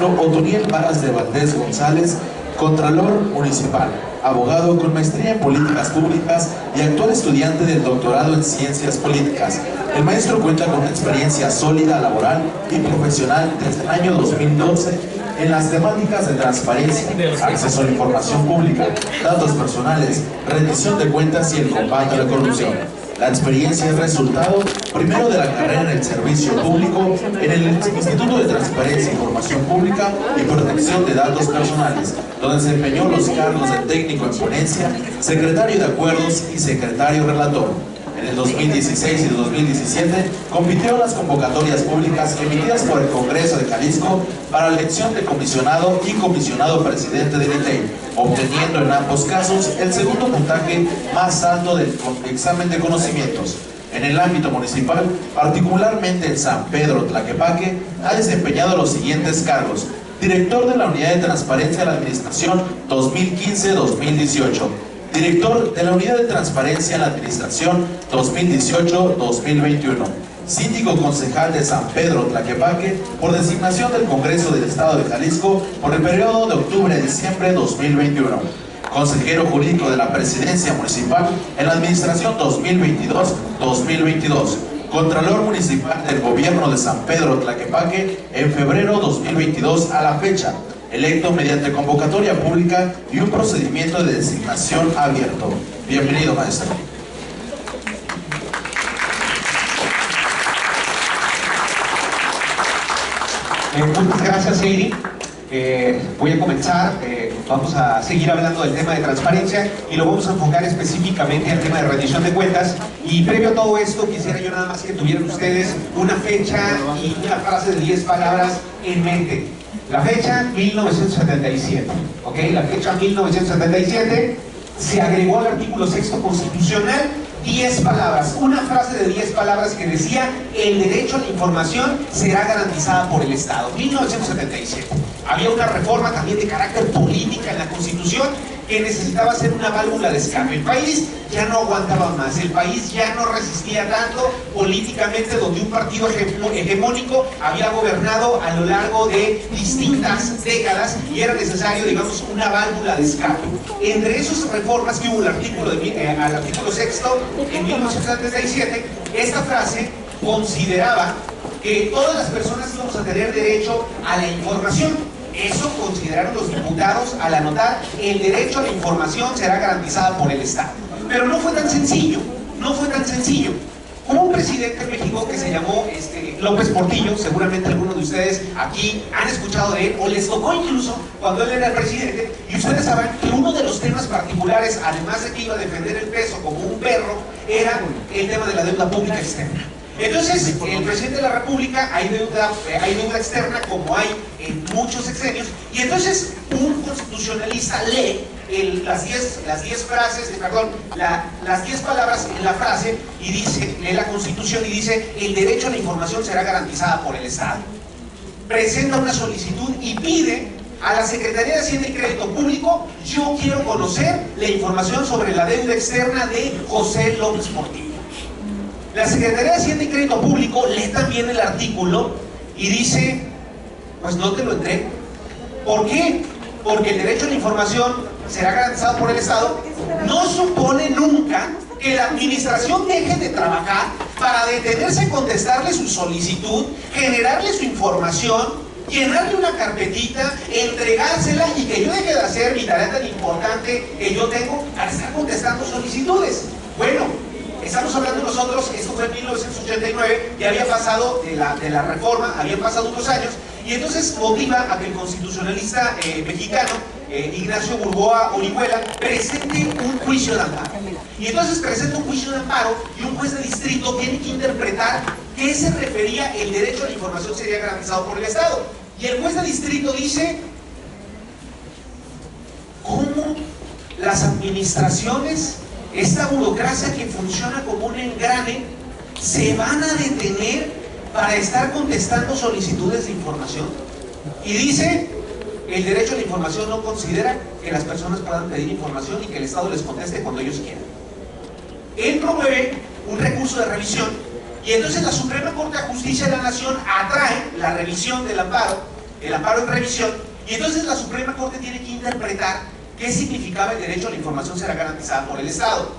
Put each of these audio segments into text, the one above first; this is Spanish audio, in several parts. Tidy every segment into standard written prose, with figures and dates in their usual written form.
Otoniel Varas de Valdés González, Contralor Municipal, abogado con maestría en Políticas Públicas y actual estudiante del doctorado en Ciencias Políticas. El maestro cuenta con una experiencia sólida laboral y profesional desde el año 2012 en las temáticas de transparencia, acceso a la información pública, datos personales, rendición de cuentas y el combate a la corrupción. La experiencia es resultado, primero, de la carrera en el servicio público en el Instituto de Transparencia, Información Pública y Protección de Datos Personales, donde desempeñó los cargos de técnico en ponencia, secretario de acuerdos y secretario relator. En el 2016 y 2017 compitió en las convocatorias públicas emitidas por el Congreso de Jalisco para la elección de comisionado y comisionado presidente del INTEI, obteniendo en ambos casos el segundo puntaje más alto del examen de conocimientos. En el ámbito municipal, particularmente en San Pedro Tlaquepaque, ha desempeñado los siguientes cargos: director de la Unidad de Transparencia de la Administración 2015-2018, director de la Unidad de Transparencia en la Administración 2018-2021, síndico concejal de San Pedro Tlaquepaque por designación del Congreso del Estado de Jalisco por el periodo de octubre a diciembre de 2021, consejero jurídico de la Presidencia Municipal en la Administración 2022-2022, Contralor Municipal del Gobierno de San Pedro Tlaquepaque en febrero 2022 a la fecha, electo mediante convocatoria pública y un procedimiento de designación abierto. Bienvenido, maestro. Muchas gracias, Eiri. Voy a comenzar. Vamos a seguir hablando del tema de transparencia y lo vamos a enfocar específicamente al tema de rendición de cuentas. Y previo a todo esto, quisiera yo nada más que tuvieran ustedes una fecha y una frase de 10 palabras en mente. La fecha 1977, ¿ok? La fecha 1977 se agregó al artículo 6º constitucional 10 palabras, una frase de 10 palabras que decía: el derecho a la información será garantizada por el Estado. 1977. Había una reforma también de carácter política en la Constitución que necesitaba ser una válvula de escape. El país ya no aguantaba más, el país ya no resistía tanto políticamente, donde un partido hegemónico había gobernado a lo largo de distintas décadas y era necesario, digamos, una válvula de escape. Entre esas reformas que hubo al artículo 6º en 1977, esta frase consideraba que todas las personas íbamos a tener derecho a la información. Eso consideraron los diputados al anotar: el derecho a la información será garantizada por el Estado. Pero no fue tan sencillo, no fue tan sencillo. Hubo un presidente en México que se llamó López Portillo. Seguramente algunos de ustedes aquí han escuchado de él o les tocó incluso cuando él era el presidente, y ustedes saben que uno de los temas particulares, además de que iba a defender el peso como un perro, era el tema de la deuda pública externa. Entonces, el presidente de la República, hay deuda externa como hay en muchos sexenios, y entonces un constitucionalista lee las 10 palabras en la frase y dice, lee la Constitución y dice: el derecho a la información será garantizada por el Estado. Presenta una solicitud y pide a la Secretaría de Hacienda y Crédito Público: yo quiero conocer la información sobre la deuda externa de José López Portillo. La Secretaría de Hacienda y Crédito Público lee también el artículo y dice: pues no te lo entrego. ¿Por qué? Porque el derecho a la información será garantizado por el Estado no supone nunca que la administración deje de trabajar para detenerse a contestarle su solicitud, generarle su información, llenarle una carpetita, entregársela, y que yo deje de hacer mi tarea tan importante que yo tengo para estar contestando solicitudes. Bueno, estamos hablando nosotros, esto fue en 1989, ya había pasado de la reforma, habían pasado unos años, y entonces motiva a que el constitucionalista mexicano, Ignacio Burgoa Orihuela, presente un juicio de amparo. Y entonces presenta un juicio de amparo y un juez de distrito tiene que interpretar qué se refería: el derecho a la información sería garantizado por el Estado. Y el juez de distrito dice: ¿cómo las administraciones, esta burocracia que funciona como un engrane, se van a detener para estar contestando solicitudes de información? Y dice: el derecho a la información no considera que las personas puedan pedir información y que el Estado les conteste cuando ellos quieran. Él promueve un recurso de revisión, y entonces la Suprema Corte de Justicia de la Nación atrae la revisión del amparo el amparo en revisión, y entonces la Suprema Corte tiene que interpretar qué significaba el derecho a la información será garantizada por el Estado.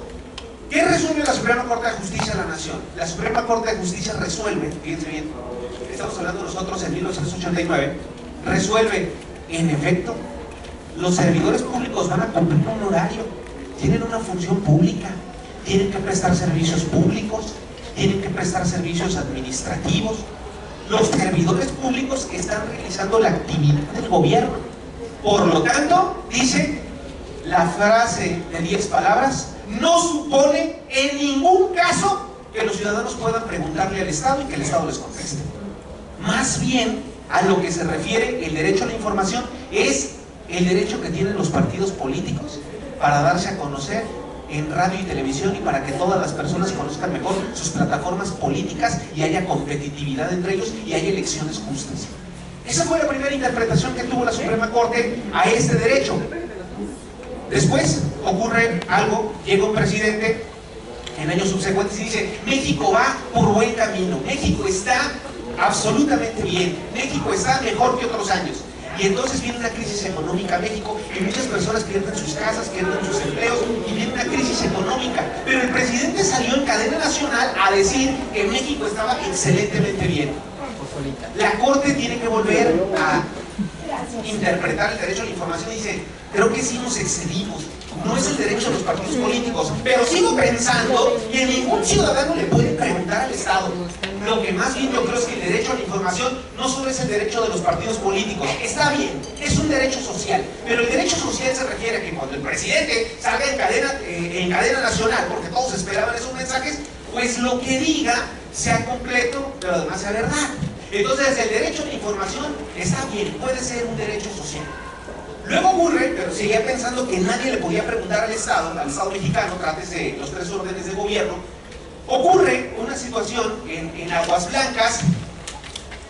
¿Qué resuelve la Suprema Corte de Justicia de la Nación? La Suprema Corte de Justicia resuelve, fíjense bien, estamos hablando nosotros en 1989, resuelve, en efecto, los servidores públicos van a cumplir un horario, tienen una función pública, tienen que prestar servicios públicos, tienen que prestar servicios administrativos. Los servidores públicos están realizando la actividad del gobierno. Por lo tanto, dice la frase de 10 palabras, no supone en ningún caso que los ciudadanos puedan preguntarle al Estado y que el Estado les conteste. Más bien, a lo que se refiere el derecho a la información es el derecho que tienen los partidos políticos para darse a conocer en radio y televisión y para que todas las personas conozcan mejor sus plataformas políticas y haya competitividad entre ellos y haya elecciones justas. Esa fue la primera interpretación que tuvo la Suprema Corte a este derecho. Después ocurre algo, llega un presidente en años subsecuentes y dice, México va por buen camino, México está absolutamente bien, México está mejor que otros años. Y entonces viene una crisis económica en México y muchas personas pierden sus casas, pierden sus empleos y viene una crisis económica. Pero el presidente salió en cadena nacional a decir que México estaba excelentemente bien. La Corte tiene que volver a interpretar el derecho a la información y dice, creo que sí nos excedimos. No es el derecho de los partidos políticos, pero sigo pensando que ningún ciudadano le puede preguntar al Estado. Lo que más bien yo creo es que el derecho a la información no solo es el derecho de los partidos políticos, está bien, es un derecho social, pero el derecho social se refiere a que cuando el presidente salga en cadena nacional, porque todos esperaban esos mensajes, pues lo que diga sea completo, pero además sea verdad. Entonces el derecho a la información está bien, puede ser un derecho social. Luego ocurre, pero seguía pensando que nadie le podía preguntar al Estado mexicano, trátese los 3 órdenes de gobierno. Ocurre una situación en Aguas Blancas,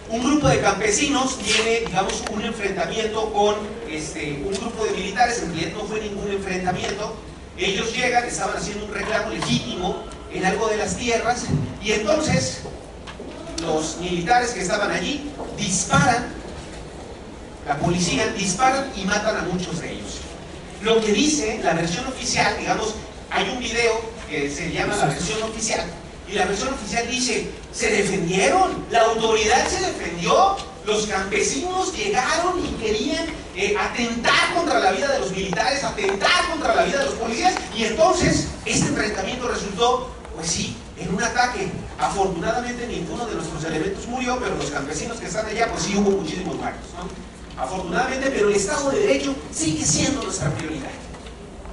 un grupo de campesinos tiene, digamos, un enfrentamiento con un grupo de militares, en realidad no fue ningún enfrentamiento, ellos llegan, estaban haciendo un reclamo legítimo en algo de las tierras, y entonces los militares que estaban allí disparan, la policía disparan y matan a muchos de ellos. Lo que dice la versión oficial, digamos, hay un video que se llama la versión oficial, y la versión oficial dice, se defendieron, la autoridad se defendió, los campesinos llegaron y querían atentar contra la vida de los militares, atentar contra la vida de los policías, y entonces este enfrentamiento resultó, pues sí, en un ataque. Afortunadamente ninguno de nuestros elementos murió, pero los campesinos que están allá, pues sí hubo muchísimos muertos, ¿no? Afortunadamente, pero el Estado de Derecho sigue siendo nuestra prioridad.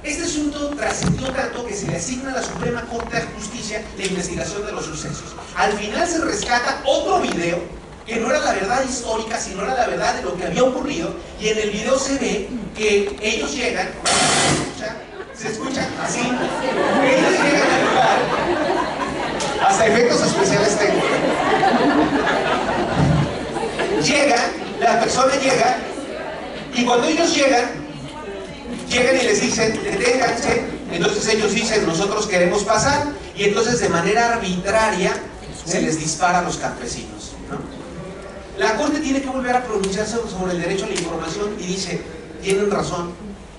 Este asunto trascendió tanto que se le asigna a la Suprema Corte de Justicia la investigación de los sucesos. Al final se rescata otro video que no era la verdad histórica, sino era la verdad de lo que había ocurrido, y en el video se ve que ellos llegan, ¿se escucha? Así, ellos llegan al lugar, hasta efectos especiales tengo. Llegan, la persona llega, y cuando ellos llegan y les dicen, deténganse, entonces ellos dicen, nosotros queremos pasar, y entonces de manera arbitraria se les dispara a los campesinos, ¿no? La Corte tiene que volver a pronunciarse sobre el derecho a la información y dice, tienen razón,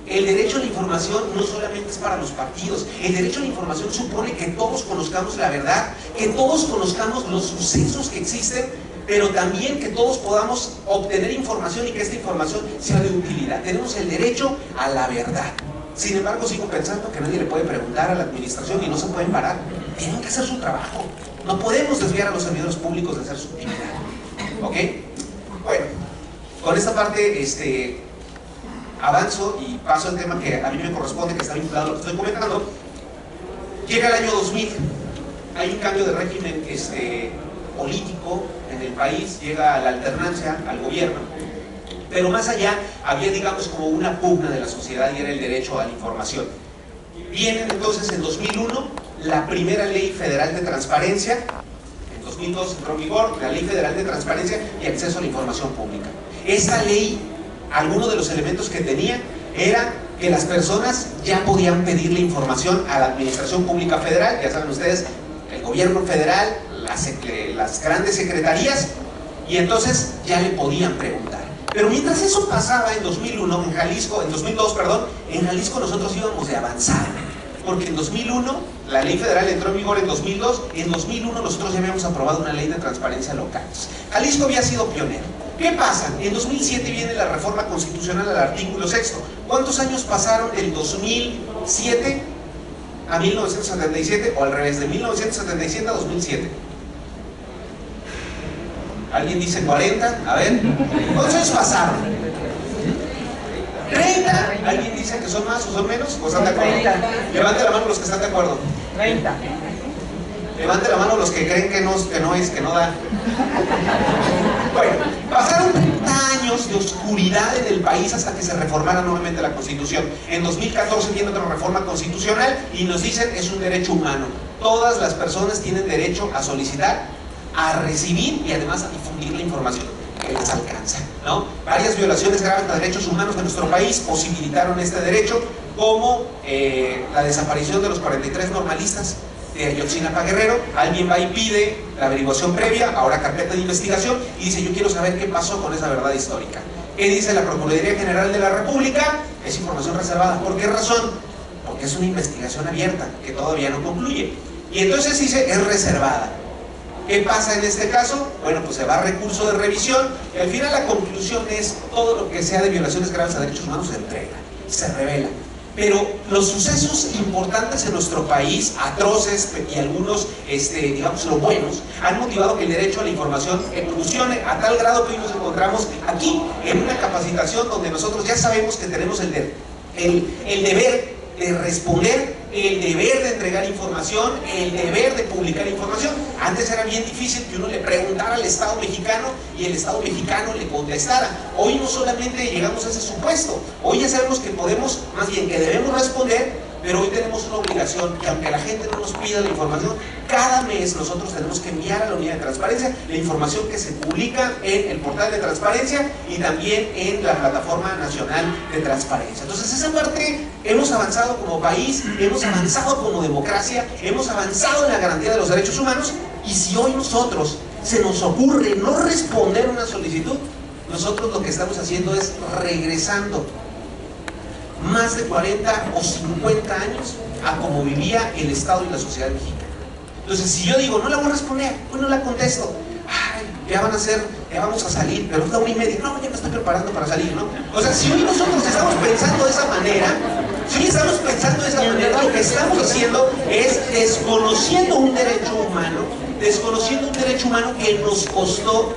el derecho a la información no solamente es para los partidos, el derecho a la información supone que todos conozcamos la verdad, que todos conozcamos los sucesos que existen, pero también que todos podamos obtener información y que esta información sea de utilidad. Tenemos el derecho a la verdad. Sin embargo, sigo pensando que nadie le puede preguntar a la administración y no se pueden parar. Tienen que hacer su trabajo. No podemos desviar a los servidores públicos de hacer su actividad. ¿Ok? Bueno, con esta parte avanzo y paso al tema que a mí me corresponde, que está vinculado a lo que estoy comentando. Llega el año 2000, hay un cambio de régimen político en el país, llega la alternancia al gobierno, pero más allá había, digamos, como una pugna de la sociedad y era el derecho a la información. Viene entonces en 2001 la primera ley federal de transparencia, en 2002 entró en vigor la ley federal de transparencia y acceso a la información pública. Esa ley, algunos de los elementos que tenía era que las personas ya podían pedirle información a la administración pública federal, ya saben ustedes, el gobierno federal, las grandes secretarías, y entonces ya le podían preguntar. Pero mientras eso pasaba en 2001, en Jalisco, en 2002, perdón, en Jalisco nosotros íbamos de avanzada. Porque en 2001, la ley federal entró en vigor en 2002, en 2001 nosotros ya habíamos aprobado una ley de transparencia local. Jalisco había sido pionero. ¿Qué pasa? En 2007 viene la reforma constitucional al artículo 6. ¿Cuántos años pasaron del 2007 a 1977? O al revés, de 1977 a 2007. ¿Alguien dice 40? A ver, ¿cuántos años pasaron? 30. ¿Alguien dice que son más o son menos? ¿O están de acuerdo? 30. Levante la mano los que están de acuerdo. 30. Levante la mano los que creen que no da. Bueno, pasaron 30 años de oscuridad en el país hasta que se reformara nuevamente la Constitución. En 2014 viene otra reforma constitucional y nos dicen es un derecho humano. Todas las personas tienen derecho a solicitar, a recibir y además a difundir la información que les alcanza, ¿no? Varias violaciones graves a derechos humanos de nuestro país posibilitaron este derecho, como la desaparición de los 43 normalistas de Ayotzinapa Guerrero. Alguien va y pide la averiguación previa, ahora carpeta de investigación, y dice yo quiero saber qué pasó con esa verdad histórica. ¿Qué dice la Procuraduría General de la República? Es información reservada. ¿Por qué razón? Porque es una investigación abierta que todavía no concluye. Y entonces dice es reservada. ¿Qué pasa en este caso? Bueno, pues se va a recurso de revisión y al final la conclusión es todo lo que sea de violaciones graves a derechos humanos se entrega, se revela. Pero los sucesos importantes en nuestro país, atroces y algunos, digamos, lo buenos, han motivado que el derecho a la información evolucione a tal grado que hoy nos encontramos aquí en una capacitación donde nosotros ya sabemos que tenemos el deber de responder, el deber de entregar información, el deber de publicar información. Antes era bien difícil que uno le preguntara al Estado mexicano y el Estado mexicano le contestara. Hoy no solamente llegamos a ese supuesto, hoy ya sabemos que podemos, más bien que debemos responder, pero hoy tenemos una obligación que aunque la gente no nos pida la información, cada mes nosotros tenemos que enviar a la unidad de transparencia la información que se publica en el portal de transparencia y también en la plataforma nacional de transparencia. Entonces esa parte hemos avanzado como país, hemos avanzado como democracia, hemos avanzado en la garantía de los derechos humanos, y si hoy nosotros se nos ocurre no responder una solicitud, nosotros lo que estamos haciendo es regresando más de 40 o 50 años a cómo vivía el Estado y la sociedad mexicana. Entonces, si yo digo, no la voy a responder, pues no la contesto. Ay, ya vamos a salir, pero es la 1:30. No, ya me estoy preparando para salir, ¿no? O sea, si hoy nosotros estamos pensando de esa manera, lo que estamos haciendo es desconociendo un derecho humano que nos costó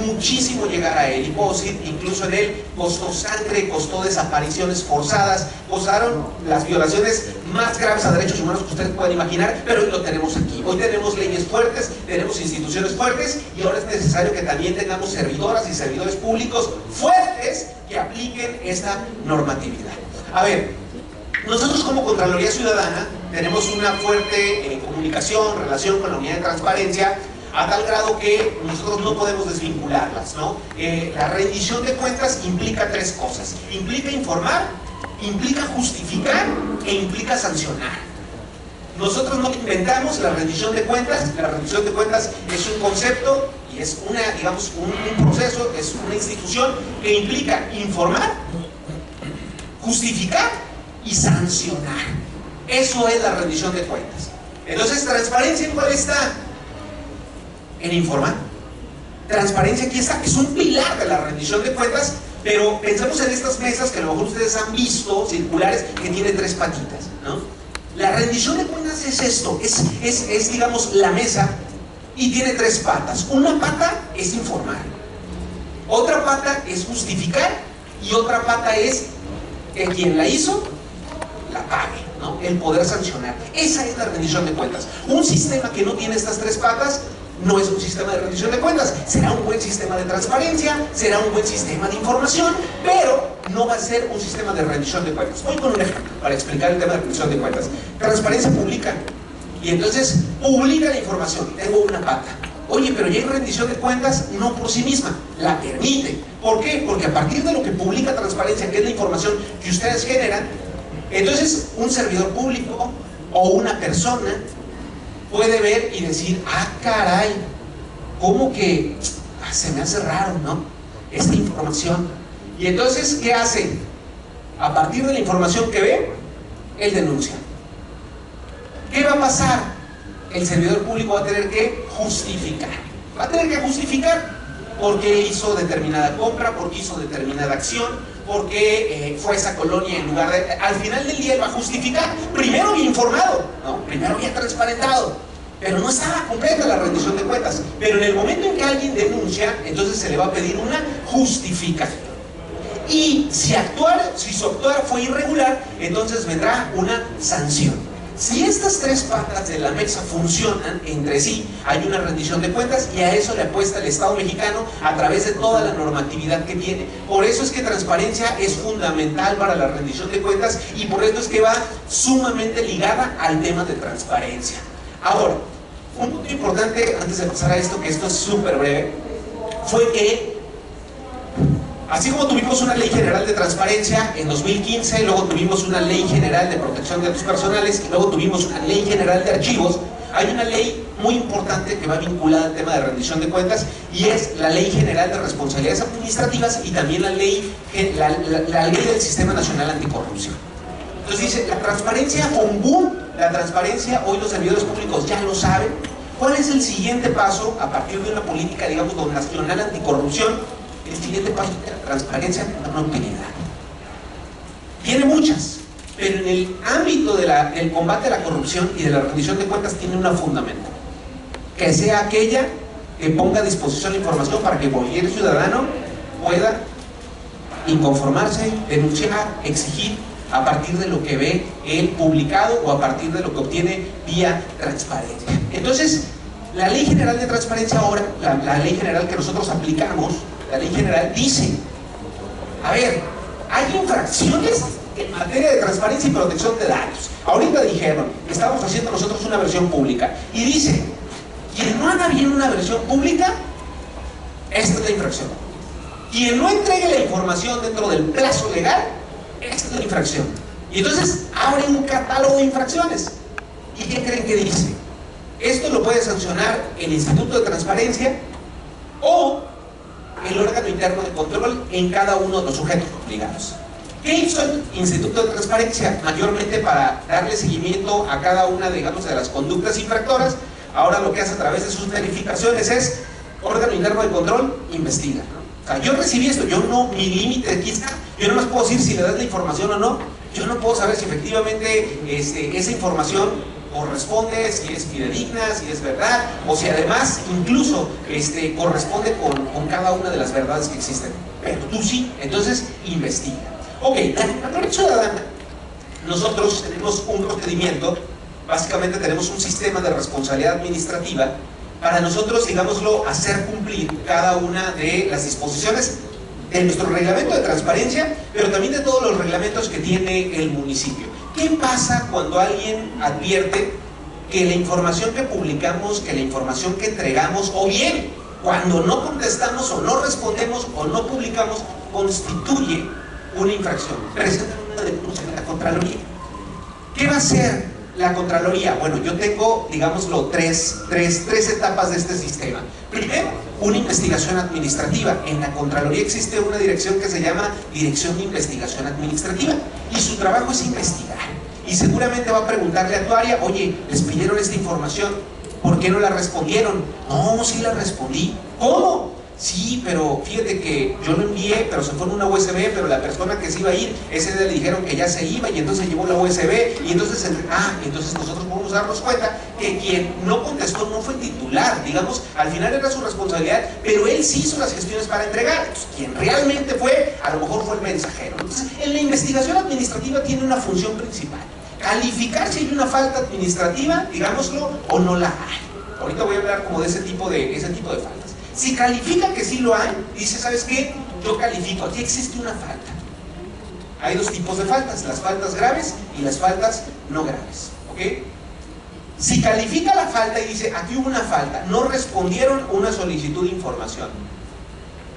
muchísimo llegar a él, y puedo decir, incluso en él costó sangre, costó desapariciones forzadas, costaron las violaciones más graves a derechos humanos que ustedes pueden imaginar, pero hoy lo tenemos aquí. Hoy tenemos leyes fuertes, tenemos instituciones fuertes, y ahora es necesario que también tengamos servidoras y servidores públicos fuertes que apliquen esta normatividad. A ver, nosotros como Contraloría Ciudadana tenemos una fuerte comunicación, relación con la unidad de transparencia, a tal grado que nosotros no podemos desvincularlas, ¿no? La rendición de cuentas implica tres cosas: implica informar, implica justificar e implica sancionar. Nosotros no inventamos la rendición de cuentas. La rendición de cuentas es un concepto y es un proceso, es una institución que implica informar, justificar y sancionar. Eso es la rendición de cuentas. Entonces, ¿transparencia en cuál está? En informar. Transparencia aquí está, es un pilar de la rendición de cuentas, pero pensemos en estas mesas que a lo mejor ustedes han visto, circulares, que tienen tres patitas, ¿no? La rendición de cuentas es esto, es digamos la mesa, y tiene tres patas. Una pata es informar, otra pata es justificar, y otra pata es que quien la hizo la pague, ¿no? El poder sancionar. Esa es la rendición de cuentas. Un sistema que no tiene estas tres patas no es un sistema de rendición de cuentas. Será un buen sistema de transparencia, será un buen sistema de información, pero no va a ser un sistema de rendición de cuentas. Voy con un ejemplo para explicar el tema de rendición de cuentas. Transparencia publica, y entonces publica la información. Tengo una pata. Oye, pero ya hay rendición de cuentas, no por sí misma, la permite. ¿Por qué? Porque a partir de lo que publica transparencia, que es la información que ustedes generan, entonces un servidor público o una persona puede ver y decir, ah, caray, ¿cómo que se me hace raro, ¿no? esta información. Y entonces, ¿qué hace? A partir de la información que ve, él denuncia. ¿Qué va a pasar? El servidor público va a tener que justificar. Va a tener que justificar por qué hizo determinada compra, por qué hizo determinada acción, por qué fue a esa colonia en lugar de... Al final del día él va a justificar. Primero bien informado, ¿no? Primero bien transparentado, pero no estaba completa la rendición de cuentas. Pero en el momento en que alguien denuncia, entonces se le va a pedir una justificación. Y si su actuar fue irregular, entonces vendrá una sanción. Si estas tres patas de la mesa funcionan entre sí, hay una rendición de cuentas y a eso le apuesta el Estado mexicano a través de toda la normatividad que tiene. Por eso es que transparencia es fundamental para la rendición de cuentas y por eso es que va sumamente ligada al tema de transparencia. Ahora, un punto importante antes de pasar a esto, que esto es súper breve, fue que así como tuvimos una ley general de transparencia en 2015, luego tuvimos una ley general de protección de datos personales y luego tuvimos una ley general de archivos, hay una ley muy importante que va vinculada al tema de rendición de cuentas y es la Ley General de Responsabilidades Administrativas y también la ley del Sistema Nacional Anticorrupción. Entonces dice, la transparencia fue un boom, la transparencia hoy los servidores públicos ya lo saben. ¿Cuál es el siguiente paso a partir de una política, digamos, nacional anticorrupción? El siguiente paso de la transparencia es una utilidad. Tiene muchas, pero en el ámbito del combate a la corrupción y de la rendición de cuentas tiene una fundamental. Que sea aquella que ponga a disposición la información para que cualquier ciudadano pueda inconformarse, denunciar, exigir a partir de lo que ve él publicado o a partir de lo que obtiene vía transparencia. Entonces, la Ley General de Transparencia ahora, la ley general que nosotros aplicamos, la ley general dice, a ver, hay infracciones en materia de transparencia y protección de datos. Ahorita dijeron que estamos haciendo nosotros una versión pública y dice, quien no haga bien una versión pública, esta es la infracción. Quien no entregue la información dentro del plazo legal, esta es la infracción. Y entonces abre un catálogo de infracciones. ¿Y qué creen que dice? Esto lo puede sancionar el Instituto de Transparencia o el órgano interno de control en cada uno de los sujetos obligados. ¿Qué hizo el Instituto de Transparencia? Mayormente para darle seguimiento a cada una, digamos, de las conductas infractoras. Ahora lo que hace a través de sus verificaciones es, órgano interno de control, investiga, ¿no? O sea, yo recibí esto, mi límite aquí está, yo no más puedo decir si le das la información o no, yo no puedo saber si efectivamente esa información corresponde, si es fidedigna, si es verdad, o si además incluso corresponde con cada una de las verdades que existen. Pero tú sí, entonces investiga. Ok, la Contraloría Ciudadana, nosotros tenemos un procedimiento, básicamente tenemos un sistema de responsabilidad administrativa para nosotros, digámoslo, hacer cumplir cada una de las disposiciones de nuestro reglamento de transparencia, pero también de todos los reglamentos que tiene el municipio. ¿Qué pasa cuando alguien advierte que la información que publicamos, que la información que entregamos, o bien cuando no contestamos o no respondemos o no publicamos, constituye una infracción? Presenta una denuncia en la Contraloría. ¿Qué va a hacer la Contraloría? Bueno, yo tengo, digámoslo, tres etapas de este sistema. Primero, una investigación administrativa. En la Contraloría existe una dirección que se llama Dirección de Investigación Administrativa y su trabajo es investigar. Y seguramente va a preguntarle a tu área, oye, les pidieron esta información, ¿por qué no la respondieron? No, sí la respondí. ¿Cómo? Sí, pero fíjate que yo lo envié, pero se fue en una USB, pero la persona que se iba a ir, ese día le dijeron que ya se iba y entonces llevó la USB y entonces, entonces nosotros podemos darnos cuenta que quien no contestó no fue el titular, digamos, al final era su responsabilidad, pero él sí hizo las gestiones para entregar. Entonces, quien realmente fue, a lo mejor fue el mensajero. Entonces, en la investigación administrativa tiene una función principal: calificar si hay una falta administrativa, digámoslo, o no la hay. Ahorita voy a hablar como de ese tipo de faltas. Si califica que sí lo hay, dice, ¿sabes qué? Yo califico, aquí existe una falta. Hay dos tipos de faltas, las faltas graves y las faltas no graves, ¿ok? Si califica la falta y dice, aquí hubo una falta, no respondieron una solicitud de información,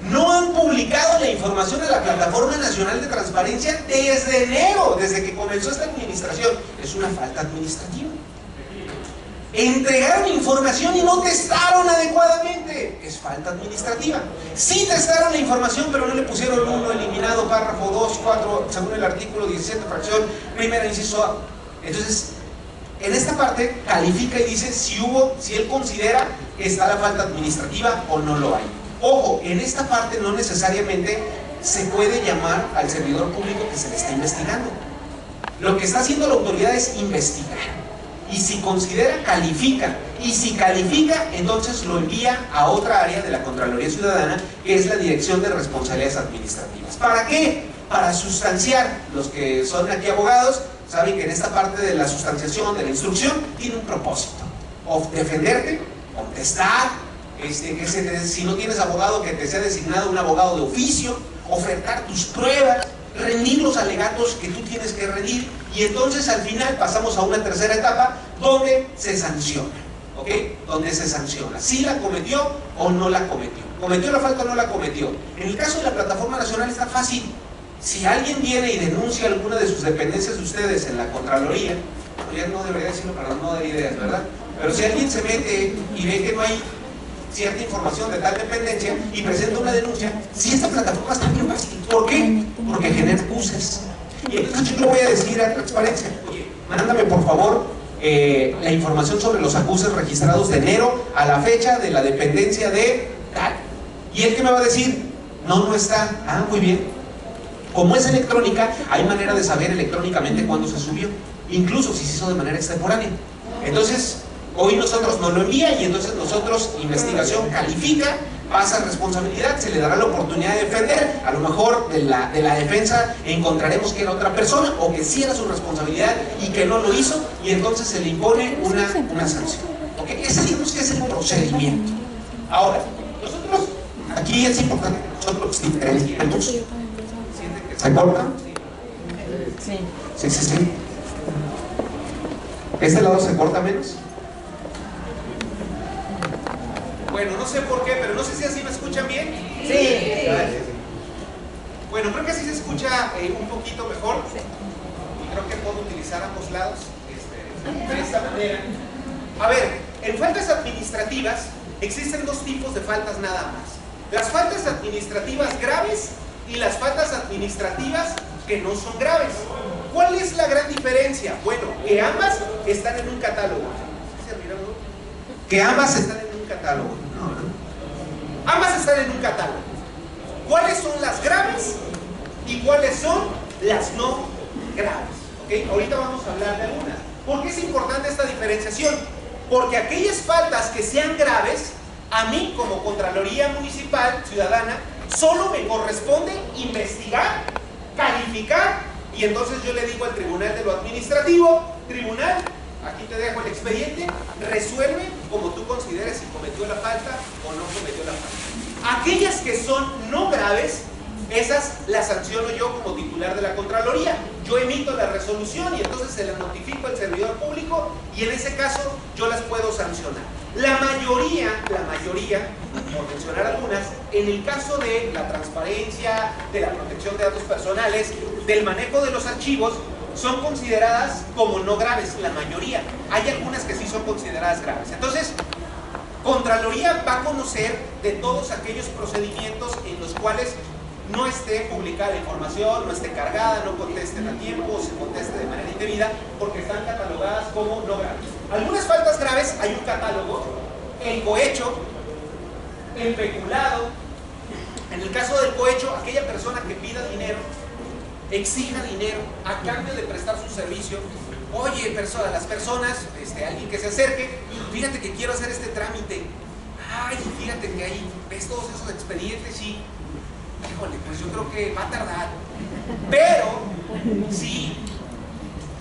no han publicado la información en la Plataforma Nacional de Transparencia desde enero, desde que comenzó esta administración, es una falta administrativa. Entregaron información y no testaron adecuadamente. Es falta administrativa. Sí testaron la información, pero no le pusieron 1, eliminado, párrafo 2, 4, según el artículo 17, fracción primera, inciso A. Entonces, en esta parte califica y dice si él considera que está la falta administrativa o no lo hay. Ojo, en esta parte no necesariamente se puede llamar al servidor público que se le está investigando. Lo que está haciendo la autoridad es investigar. Y si considera, califica. Y si califica, entonces lo envía a otra área de la Contraloría Ciudadana, que es la Dirección de Responsabilidades Administrativas. ¿Para qué? Para sustanciar. Los que son aquí abogados saben que en esta parte de la sustanciación, de la instrucción, tiene un propósito. O defenderte, contestar, si no tienes abogado, que te sea designado un abogado de oficio, ofertar tus pruebas, rendir los alegatos que tú tienes que rendir, y entonces al final pasamos a una tercera etapa donde se sanciona, ¿ok? Donde se sanciona, si la cometió o no la cometió, cometió la falta o no la cometió. En el caso de la Plataforma Nacional está fácil. Si alguien viene y denuncia alguna de sus dependencias de ustedes en la Contraloría, ya no debería decirlo para no dar ideas, ¿verdad? Pero si alguien se mete y ve que no hay cierta información de tal dependencia y presenta una denuncia, si esta plataforma está bien fácil. ¿Por qué? Porque genera acuses. Y entonces yo le voy a decir a Transparencia, oye, mándame por favor la información sobre los acuses registrados de enero a la fecha de la dependencia de tal. ¿Y él qué me va a decir? No está. Ah, muy bien. Como es electrónica, hay manera de saber electrónicamente cuándo se subió, incluso si se hizo de manera extemporánea. Entonces, hoy nosotros nos lo envía y entonces nosotros, investigación, califica, pasa responsabilidad, se le dará la oportunidad de defender. A lo mejor de la defensa encontraremos que era otra persona o que sí era su responsabilidad y que no lo hizo, y entonces se le impone una sanción. ¿Ok? Ese digamos que es el procedimiento. Ahora, nosotros, aquí es importante que nosotros diferenciemos. ¿Se corta? Sí. Sí. ¿Este lado se corta menos? Bueno, no sé por qué, pero no sé si así me escuchan bien. Sí. Bueno, creo que así se escucha un poquito mejor. Y creo que puedo utilizar ambos lados de esta manera. A ver, en faltas administrativas existen dos tipos de faltas nada más. Las faltas administrativas graves y las faltas administrativas que no son graves. ¿Cuál es la gran diferencia? Bueno, que ambas están en un catálogo. Que ambas están en un catálogo. Ambas están en un catálogo. ¿Cuáles son las graves y cuáles son las no graves? ¿Okay? Ahorita vamos a hablar de algunas. ¿Por qué es importante esta diferenciación? Porque aquellas faltas que sean graves, a mí como Contraloría Municipal Ciudadana, solo me corresponde investigar, calificar, y entonces yo le digo al Tribunal de lo Administrativo, Tribunal, aquí te dejo el expediente, resuelve como tú consideres si cometió la falta o no cometió la falta. Aquellas que son no graves, esas las sanciono yo como titular de la Contraloría. Yo emito la resolución y entonces se la notifico al servidor público y en ese caso yo las puedo sancionar. La mayoría, por mencionar algunas, en el caso de la transparencia, de la protección de datos personales, del manejo de los archivos, son consideradas como no graves, la mayoría. Hay algunas que sí son consideradas graves. Entonces, Contraloría va a conocer de todos aquellos procedimientos en los cuales no esté publicada la información, no esté cargada, no contesten a tiempo o se conteste de manera indebida porque están catalogadas como no graves. Algunas faltas graves hay un catálogo, el cohecho, el peculado. En el caso del cohecho, aquella persona que pida dinero, exija dinero a cambio de prestar su servicio. Oye, las personas, alguien que se acerque, fíjate que quiero hacer este trámite. Ay, fíjate que ahí ves todos esos expedientes y híjole, pues yo creo que va a tardar. Pero, si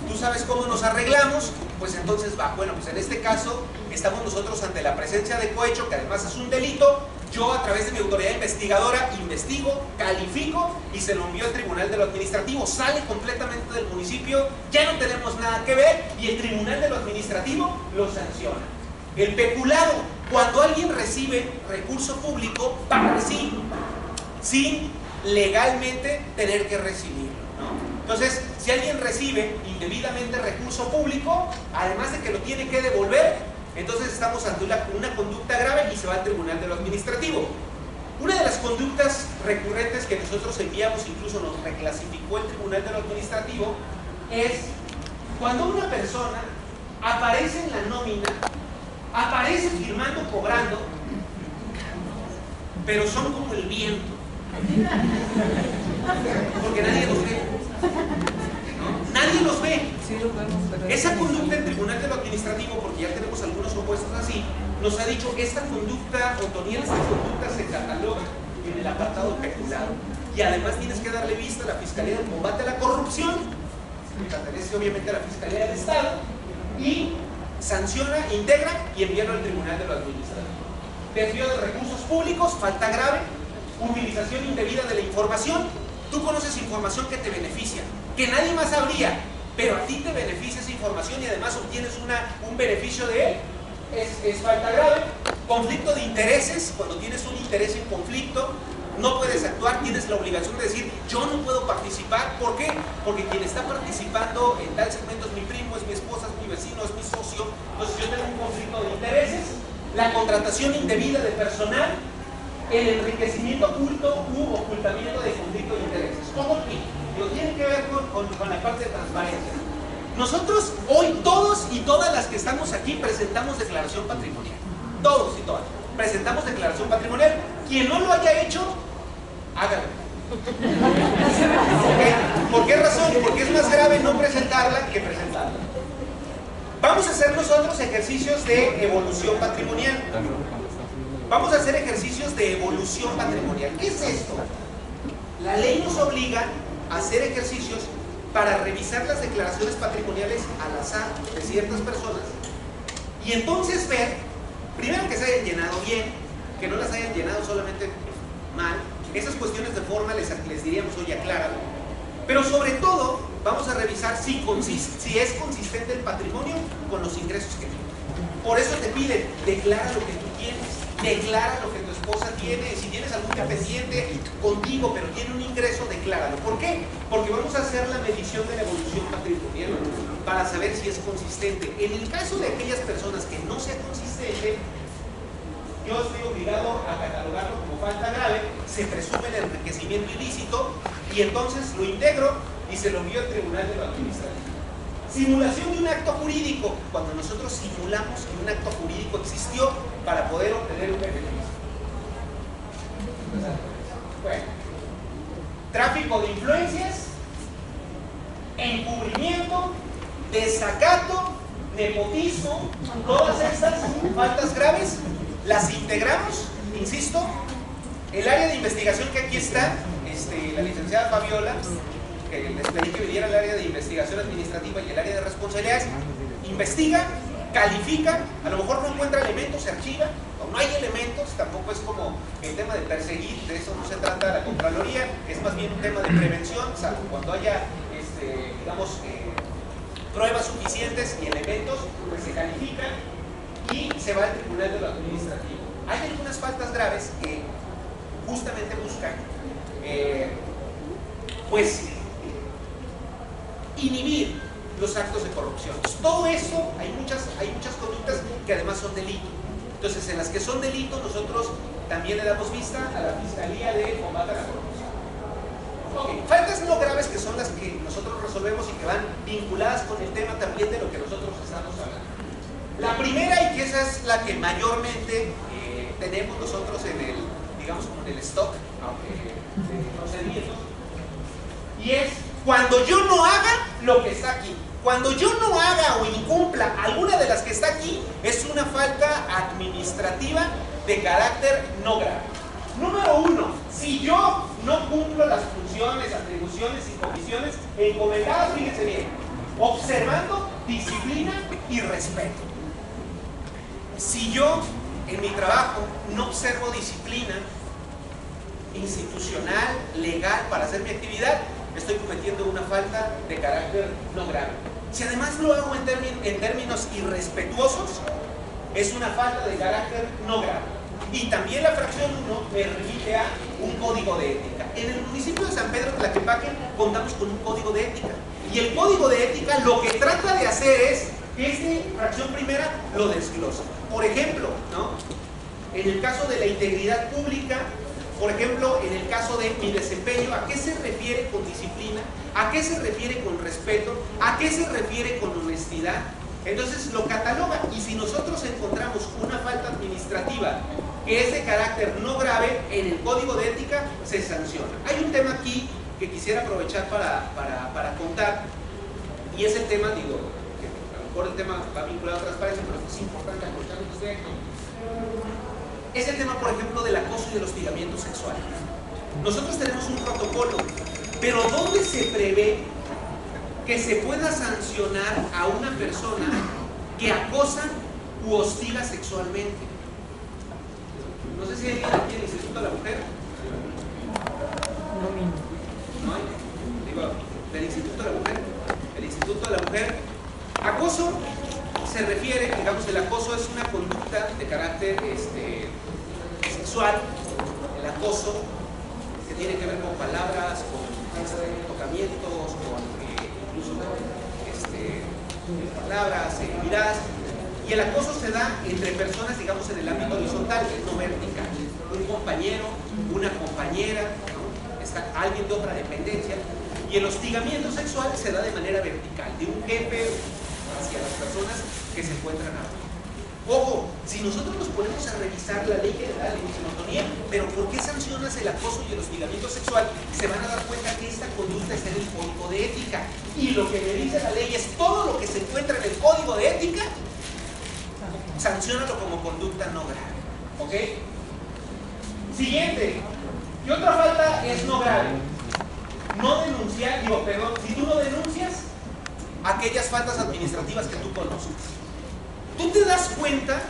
tú sabes cómo nos arreglamos, pues entonces va. Bueno, pues en este caso estamos nosotros ante la presencia de cohecho, que además es un delito. Yo a través de mi autoridad investigadora investigo, califico y se lo envío al Tribunal de lo Administrativo. Sale completamente del municipio, ya no tenemos nada que ver y el Tribunal de lo Administrativo lo sanciona. El peculado, cuando alguien recibe recurso público para sí, sin legalmente tener que recibirlo, ¿no? Entonces, si alguien recibe indebidamente recurso público, además de que lo tiene que devolver, entonces estamos ante una conducta grave y se va al tribunal de lo administrativo. Una de las conductas recurrentes que nosotros enviamos, incluso nos reclasificó el tribunal de lo administrativo, es cuando una persona aparece en la nómina, aparece firmando, cobrando, pero son como el viento, porque nadie los ve, ¿no? Nadie los ve. Esa conducta en tribunal de lo administrativo, porque ya tenemos algunos opuestos así, nos ha dicho esta conducta, Otoniel, esta conducta se cataloga en el apartado peculado, y además tienes que darle vista a la Fiscalía de Combate a la Corrupción, que pertenece obviamente a la Fiscalía del Estado, y sanciona, integra y envíalo al tribunal de lo administrativo. Desvío de recursos públicos, falta grave, utilización indebida de la información. Tú conoces información que te beneficia, que nadie más sabría, pero a ti te beneficia esa información y además obtienes un beneficio de él. Es falta grave. Conflicto de intereses, cuando tienes un interés en conflicto, no puedes actuar, tienes la obligación de decir, yo no puedo participar. ¿Por qué? Porque quien está participando en tal segmento es mi primo, es mi esposa, es mi vecino, es mi socio. Entonces yo tengo un conflicto de intereses. La contratación indebida de personal, el enriquecimiento oculto u ocultamiento de conflicto de intereses. ¿Cómo que? Lo tiene que ver con la parte de transparencia. Nosotros hoy todos y todas las que estamos aquí presentamos declaración patrimonial. Todos y todas. Presentamos declaración patrimonial. Quien no lo haya hecho, hágalo. ¿Por qué razón? Porque es más grave no presentarla que presentarla. Vamos a hacer nosotros ejercicios de evolución patrimonial. Vamos a hacer ejercicios de evolución patrimonial. ¿Qué es esto? La ley nos obliga a hacer ejercicios para revisar las declaraciones patrimoniales al azar de ciertas personas y entonces ver, primero que se hayan llenado bien, que no las hayan llenado solamente mal. Esas cuestiones de forma les diríamos, oye, acláralo. Pero sobre todo, vamos a revisar si es consistente el patrimonio con los ingresos que tiene. Por eso te piden, declara lo que tú tienes, declara lo que tu esposa tiene. Si tienes algún pendiente contigo, pero tiene un ingreso, decláralo. ¿Por qué? Porque vamos a hacer la medición de la evolución patrimonial para saber si es consistente. En el caso de aquellas personas que no sea consistente, yo estoy obligado a catalogarlo como falta grave, se presume el enriquecimiento ilícito y entonces lo integro y se lo envío al tribunal de lo administrativo. Simulación de un acto jurídico, cuando nosotros simulamos que un acto jurídico existió para poder obtener un beneficio. Bueno, tráfico de influencias, encubrimiento, desacato, nepotismo, todas estas faltas graves las integramos, insisto. El área de investigación que aquí está, la licenciada Fabiola, que les pedí que viniera el área de investigación administrativa y el área de responsabilidades, investiga, califica, a lo mejor no encuentra elementos, se archiva, o no hay elementos, tampoco es como el tema de perseguir, de eso no se trata la Contraloría, es más bien un tema de prevención, salvo cuando haya, digamos, pruebas suficientes y elementos, pues se califican y se va al tribunal de lo administrativo. Hay algunas faltas graves que justamente buscan, pues, inhibir los actos de corrupción. Pues todo eso, hay muchas conductas que además son delito. Entonces, en las que son delito, nosotros también le damos vista a la Fiscalía de Combate a la Corrupción. Okay. Faltas no graves que son las que nosotros resolvemos y que van vinculadas con el tema también de lo que nosotros estamos hablando. La primera, y que esa es la que mayormente tenemos nosotros en el, digamos, como en el stock de procedimientos, y es cuando yo no haga lo que está aquí. Cuando yo no haga o incumpla alguna de las que está aquí, es una falta administrativa de carácter no grave. Número uno, si yo no cumplo las funciones, atribuciones y comisiones encomendadas, fíjense bien, observando disciplina y respeto. Si yo en mi trabajo no observo disciplina institucional, legal para hacer mi actividad, estoy cometiendo una falta de carácter no grave. Si además lo hago en términos irrespetuosos, es una falta de carácter no grave. Y también la fracción 1 me remite a un código de ética. En el municipio de San Pedro Tlaquepaque contamos con un código de ética. Y el código de ética lo que trata de hacer es Esta fracción primera lo desglosa. Por ejemplo, ¿no? En el caso de la integridad pública, por ejemplo, en el caso de mi desempeño, ¿a qué se refiere con disciplina? ¿A qué se refiere con respeto? ¿A qué se refiere con honestidad? Entonces lo cataloga, y si nosotros encontramos una falta administrativa que es de carácter no grave, en el código de ética se sanciona. Hay un tema aquí que quisiera aprovechar para contar, y es el tema, digo, que a lo mejor el tema va vinculado a transparencia, pero es importante aprovechar que estoy aquí. Es el tema, por ejemplo, del acoso y del hostigamiento sexual. Nosotros tenemos un protocolo, pero ¿dónde se prevé que se pueda sancionar a una persona que acosa u hostiga sexualmente? No sé si hay alguien aquí en el Instituto de la Mujer. ¿No hay? Digo, del Instituto de la Mujer. El Instituto de la Mujer. Acoso se refiere, digamos, el acoso es una conducta de carácter sexual. El acoso que tiene que ver con palabras, con tocamientos, con incluso palabras, miradas. Y el acoso se da entre personas, digamos, en el ámbito horizontal, no vertical. Un compañero, una compañera, ¿no? Está alguien de otra dependencia. Y el hostigamiento sexual se da de manera vertical, de un jefe hacia las personas que se encuentran abajo. Ojo, si nosotros nos ponemos a revisar la ley general de monotonía, pero ¿por qué sancionas el acoso y el hostigamiento sexual? Se van a dar cuenta que esta conducta está en el código de ética. Y lo que me dice la ley es todo lo que se encuentra en el código de ética, sanciónalo como conducta no grave. ¿Ok? Siguiente. ¿Qué otra falta es no grave? No denunciar, si tú no denuncias aquellas faltas administrativas que tú conoces. Tú te das cuenta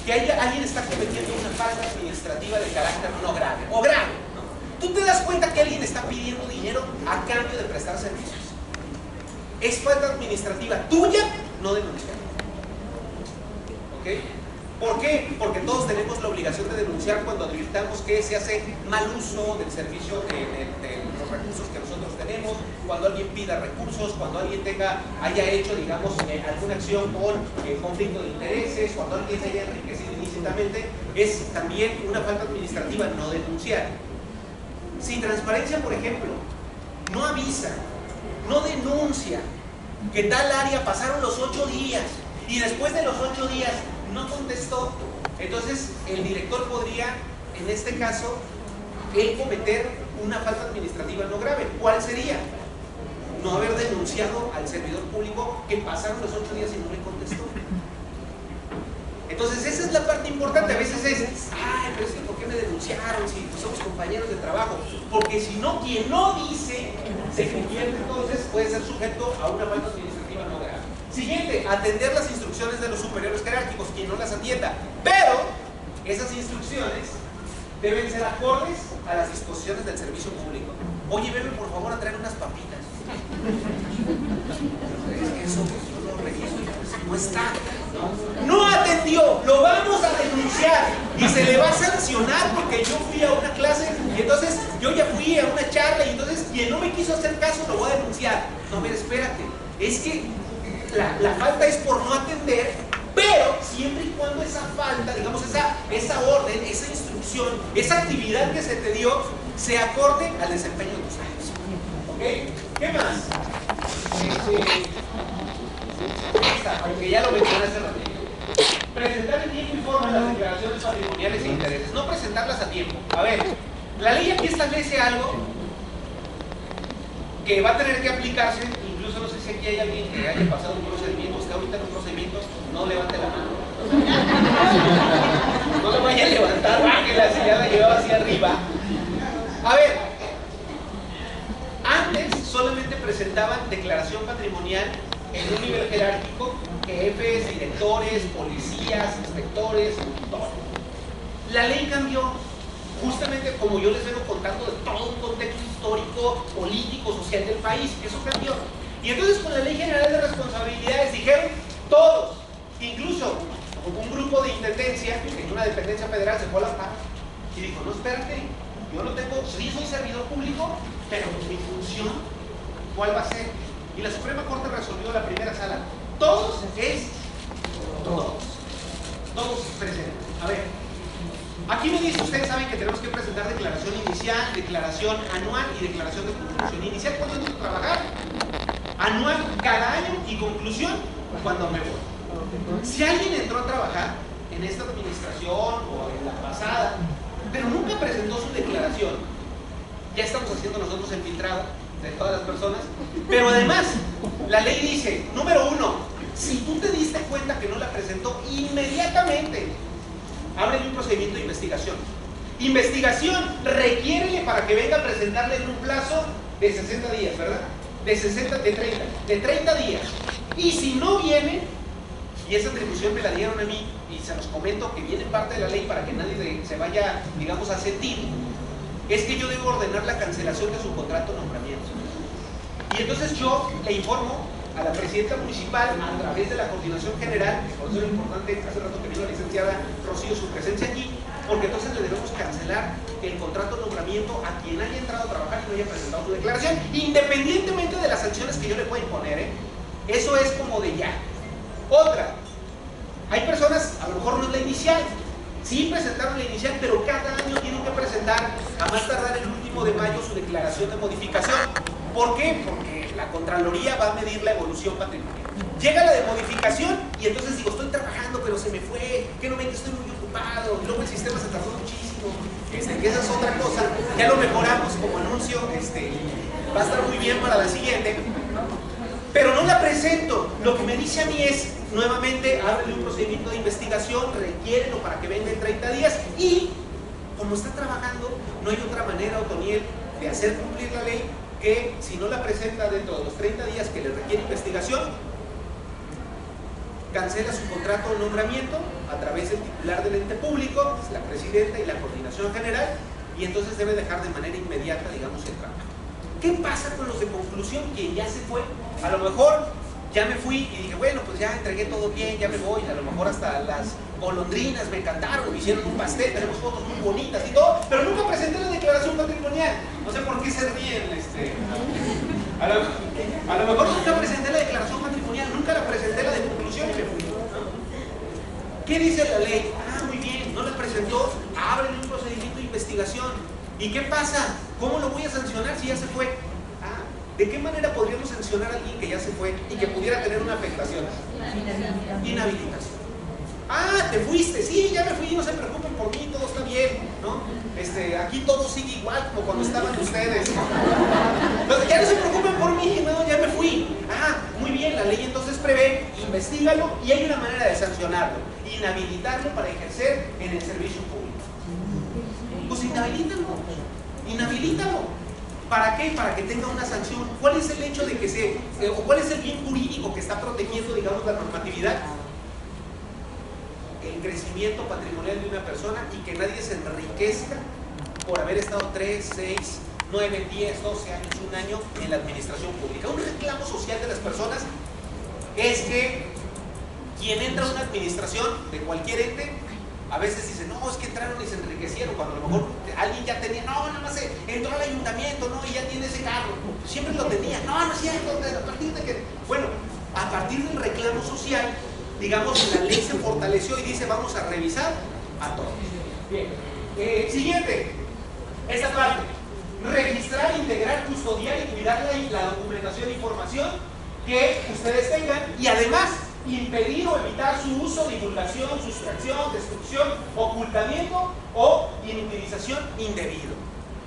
que alguien está cometiendo una falta administrativa de carácter no grave, o grave, ¿no? Tú te das cuenta que alguien está pidiendo dinero a cambio de prestar servicios. Es falta administrativa tuya no denunciar. ¿Ok? ¿Por qué? Porque todos tenemos la obligación de denunciar cuando advirtamos que se hace mal uso del servicio de los recursos que nosotros tenemos, cuando alguien pida recursos, cuando alguien haya hecho, digamos, alguna acción con conflicto de intereses, cuando alguien se haya enriquecido ilícitamente, es también una falta administrativa no denunciar. Sin transparencia, por ejemplo, no avisa, no denuncia que tal área pasaron los 8 días y después de los 8 días no contestó, entonces el director podría, en este caso, él cometer una falta administrativa no grave. ¿Cuál sería? No haber denunciado al servidor público que pasaron los 8 días y no le contestó. Entonces esa es la parte importante. A veces es, ay, pero es que ¿por qué me denunciaron si somos compañeros de trabajo? Porque si no, quien no dice se convierte entonces, puede ser sujeto a una falta administrativa no grave. Siguiente, atender las instrucciones de los superiores jerárquicos, quien no las atienda. Pero esas instrucciones deben ser acordes a las disposiciones del servicio público. Oye, venme por favor a traer unas papitas. Eso yo lo reviso y pues no está. No atendió, lo vamos a denunciar y se le va a sancionar porque yo fui a una clase y entonces yo ya fui a una charla y entonces quien no me quiso hacer caso lo voy a denunciar. No, mira, espérate, es que la falta es por no atender, pero siempre y cuando esa falta, digamos, esa orden, esa instrucción, esa actividad que se te dio, se acorde al desempeño de tus años. ¿Ok? ¿Qué más? Aunque ya lo mencioné hace ratito. Presentar en tiempo y forma las declaraciones patrimoniales e intereses. No presentarlas a tiempo. A ver, la ley aquí establece algo que va a tener que aplicarse. Incluso no sé si aquí hay alguien que haya pasado un procedimiento, que ahorita en un procedimiento no levante la mano. No lo vaya a levantar, bájela, si ya la llevaba hacia arriba. A ver, antes solamente presentaban declaración patrimonial en un nivel jerárquico, jefes, directores, policías, inspectores, todo. La ley cambió, justamente como yo les vengo contando de todo un contexto histórico, político, social del país. Eso cambió. Y entonces con la Ley General de Responsabilidades dijeron todos, incluso un grupo de intendencia, en una dependencia federal se fue a la par y dijo, no, espérate, yo no tengo, sí soy servidor público, pero mi función, ¿cuál va a ser? Y la Suprema Corte resolvió la primera sala, Todos es todos. Todos presentes. A ver, aquí me dice, ustedes saben que tenemos que presentar declaración inicial, declaración anual y declaración de conclusión. Inicial cuando entro a trabajar, anual cada año y conclusión cuando me voy. Si alguien entró a trabajar en esta administración o en la pasada, pero nunca presentó su declaración, ya estamos haciendo nosotros el filtrado de todas las personas, pero además la ley dice, número 1, si tú te diste cuenta que no la presentó, inmediatamente ábrele un procedimiento de investigación. Investigación, requiérele para que venga a presentarle en un plazo de 60 días, ¿verdad? De 30 días. Y si no viene, y esa atribución me la dieron a mí, y se los comento que viene parte de la ley para que nadie se vaya, digamos, a sentir, es que yo debo ordenar la cancelación de su contrato de nombramiento. Y entonces yo le informo a la presidenta municipal a través de la coordinación general, que por eso era importante, hace rato que vino la licenciada Rocío su presencia aquí, porque entonces le debemos cancelar el contrato de nombramiento a quien haya entrado a trabajar y no haya presentado su declaración, independientemente de las sanciones que yo le pueda imponer, ¿eh? Eso es como de ya. Otra, hay personas, a lo mejor no es la inicial, sí presentaron la inicial, pero cada año tienen que presentar, a más tardar el último de mayo, su declaración de modificación. ¿Por qué? Porque la Contraloría va a medir la evolución patrimonial. Llega la de modificación y entonces digo, estoy trabajando, pero se me fue, que no ven que estoy muy ocupado, y luego el sistema se tardó muchísimo, que esa es otra cosa, ya lo mejoramos como anuncio, va a estar muy bien para la siguiente, pero no la presento. Lo que me dice a mí es, nuevamente, ábrele un procedimiento de investigación, requiérelo para que venga en 30 días, y como está trabajando, no hay otra manera, Otoniel, de hacer cumplir la ley, que si no la presenta dentro de los 30 días que le requiere investigación, cancela su contrato de nombramiento a través del titular del ente público, que es la presidenta y la coordinación general, y entonces debe dejar de manera inmediata, digamos, el trabajo. ¿Qué pasa con los de conclusión? Quien ya se fue, a lo mejor ya me fui y dije, bueno, pues ya entregué todo bien, ya me voy, a lo mejor hasta las golondrinas me encantaron, me hicieron un pastel, tenemos fotos muy bonitas y todo, pero nunca presenté la declaración patrimonial. No sé por qué se ríen, a lo mejor nunca presenté la declaración patrimonial, nunca la presenté la de conclusión y me fui, ¿no? ¿Qué dice la ley? Ah, muy bien, no la presentó, ábrele un procedimiento de investigación. ¿Y qué pasa? ¿Cómo lo voy a sancionar si ya se fue? Ah, ¿de qué manera podríamos sancionar a alguien que ya se fue y que pudiera tener una afectación? Inhabilitación. Ah, te fuiste, sí, ya me fui, no se preocupen por mí, todo está bien, ¿no? Aquí todo sigue igual como cuando estaban ustedes. Entonces, ya no se preocupen por mí, no, ya me fui. Ah, muy bien, la ley entonces prevé, investígalo y hay una manera de sancionarlo, inhabilitarlo para ejercer en el servicio público. Pues inhabilítalo. ¿Para qué? Para que tenga una sanción. ¿Cuál es el hecho de que o cuál es el bien jurídico que está protegiendo, digamos, la normatividad? El crecimiento patrimonial de una persona y que nadie se enriquezca por haber estado 3, 6, 9, 10, 12 años, un año en la administración pública. Un reclamo social de las personas es que quien entra a una administración de cualquier ente, a veces dice, no, es que entraron y se enriquecieron, cuando a lo mejor alguien ya tenía, no, nada más entró al ayuntamiento, no, y ya tiene ese carro, siempre lo tenía, no es cierto, a partir de que, bueno, a partir del reclamo social, digamos, la ley se fortaleció y dice, vamos a revisar a todos. Bien, siguiente, esta parte, registrar, integrar, custodiar y cuidar la documentación e información que ustedes tengan y además impedir o evitar su uso, divulgación, sustracción, destrucción, ocultamiento o inutilización indebido.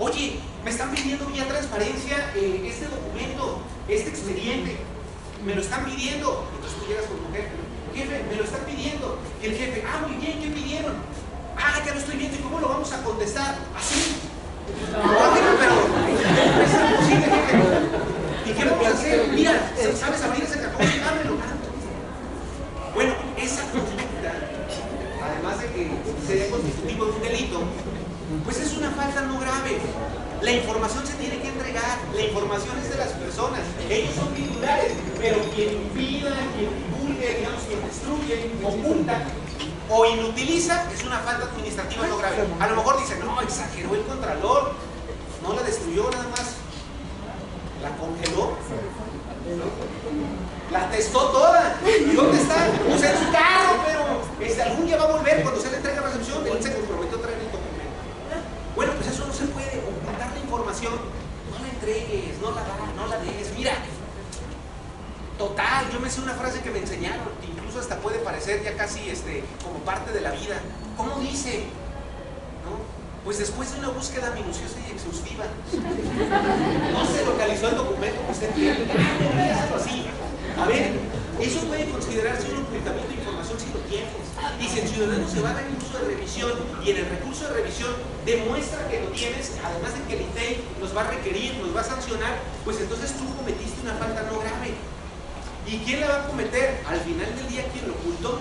Oye, me están pidiendo vía transparencia este documento, este expediente, me lo están pidiendo. Entonces tú llegas con tu jefe, jefe, me lo están pidiendo. Y el jefe, ah, muy bien, ¿qué pidieron? Ah, ya lo estoy viendo, ¿y cómo lo vamos a contestar? ¿Así? No, pero es imposible, jefe. ¿Y qué vamos a hacer? Mira, ¿sabes abrir ese cajón? Ábrelo. Bueno, esa conducta, además de que sería constitutivo de un delito, pues es una falta no grave. La información se tiene que entregar, la información es de las personas, ellos son titulares, pero quien impida, quien divulgue, digamos, quien destruye, oculta o inutiliza, es una falta administrativa no grave. A lo mejor dicen, no, exageró el contralor, no la destruyó nada más, la congeló, ¿no? La testó toda. ¿Y dónde está? O sea, en su carro, pero algún día va a volver cuando se le entregue la recepción. Él se comprometió a traer el documento. Bueno, pues eso no se puede. Ocultar la información. No la entregues, no la des. Mira, total, yo me sé una frase que me enseñaron, que incluso hasta puede parecer ya casi como parte de la vida. ¿Cómo dice? ¿No? Pues después de una búsqueda minuciosa y exhaustiva, no se localizó el documento que usted quiere. Así. A ver, eso puede considerarse un ocultamiento de información si lo tienes. Y si el ciudadano se va a recurso de revisión y en el recurso de revisión demuestra que lo tienes, además de que el INTEI nos va a requerir, nos va a sancionar, pues entonces tú cometiste una falta no grave. ¿Y quién la va a cometer? Al final del día, ¿quién lo ocultó?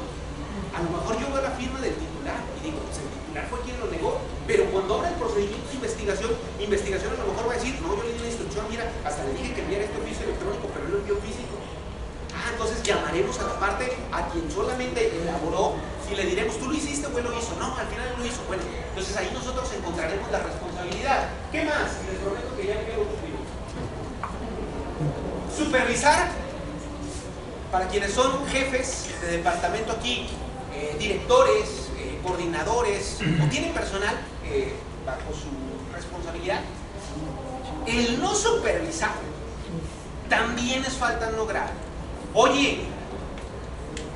A lo mejor yo veo la firma del titular y digo, pues el titular fue quien lo negó, pero cuando abra el procedimiento de investigación a lo mejor va a decir, no, yo le di una instrucción, mira, hasta le dije que enviara este oficio electrónico, pero él lo envió físico. Entonces llamaremos a la parte a quien solamente elaboró y le diremos, tú lo hiciste o él lo hizo. No, al final él lo hizo. Bueno, entonces ahí nosotros encontraremos la responsabilidad. ¿Qué más? Les prometo que ya me quedo conmigo. Supervisar, para quienes son jefes de departamento aquí, directores, coordinadores o tienen personal bajo su responsabilidad, el no supervisar también es falta no grave. Oye,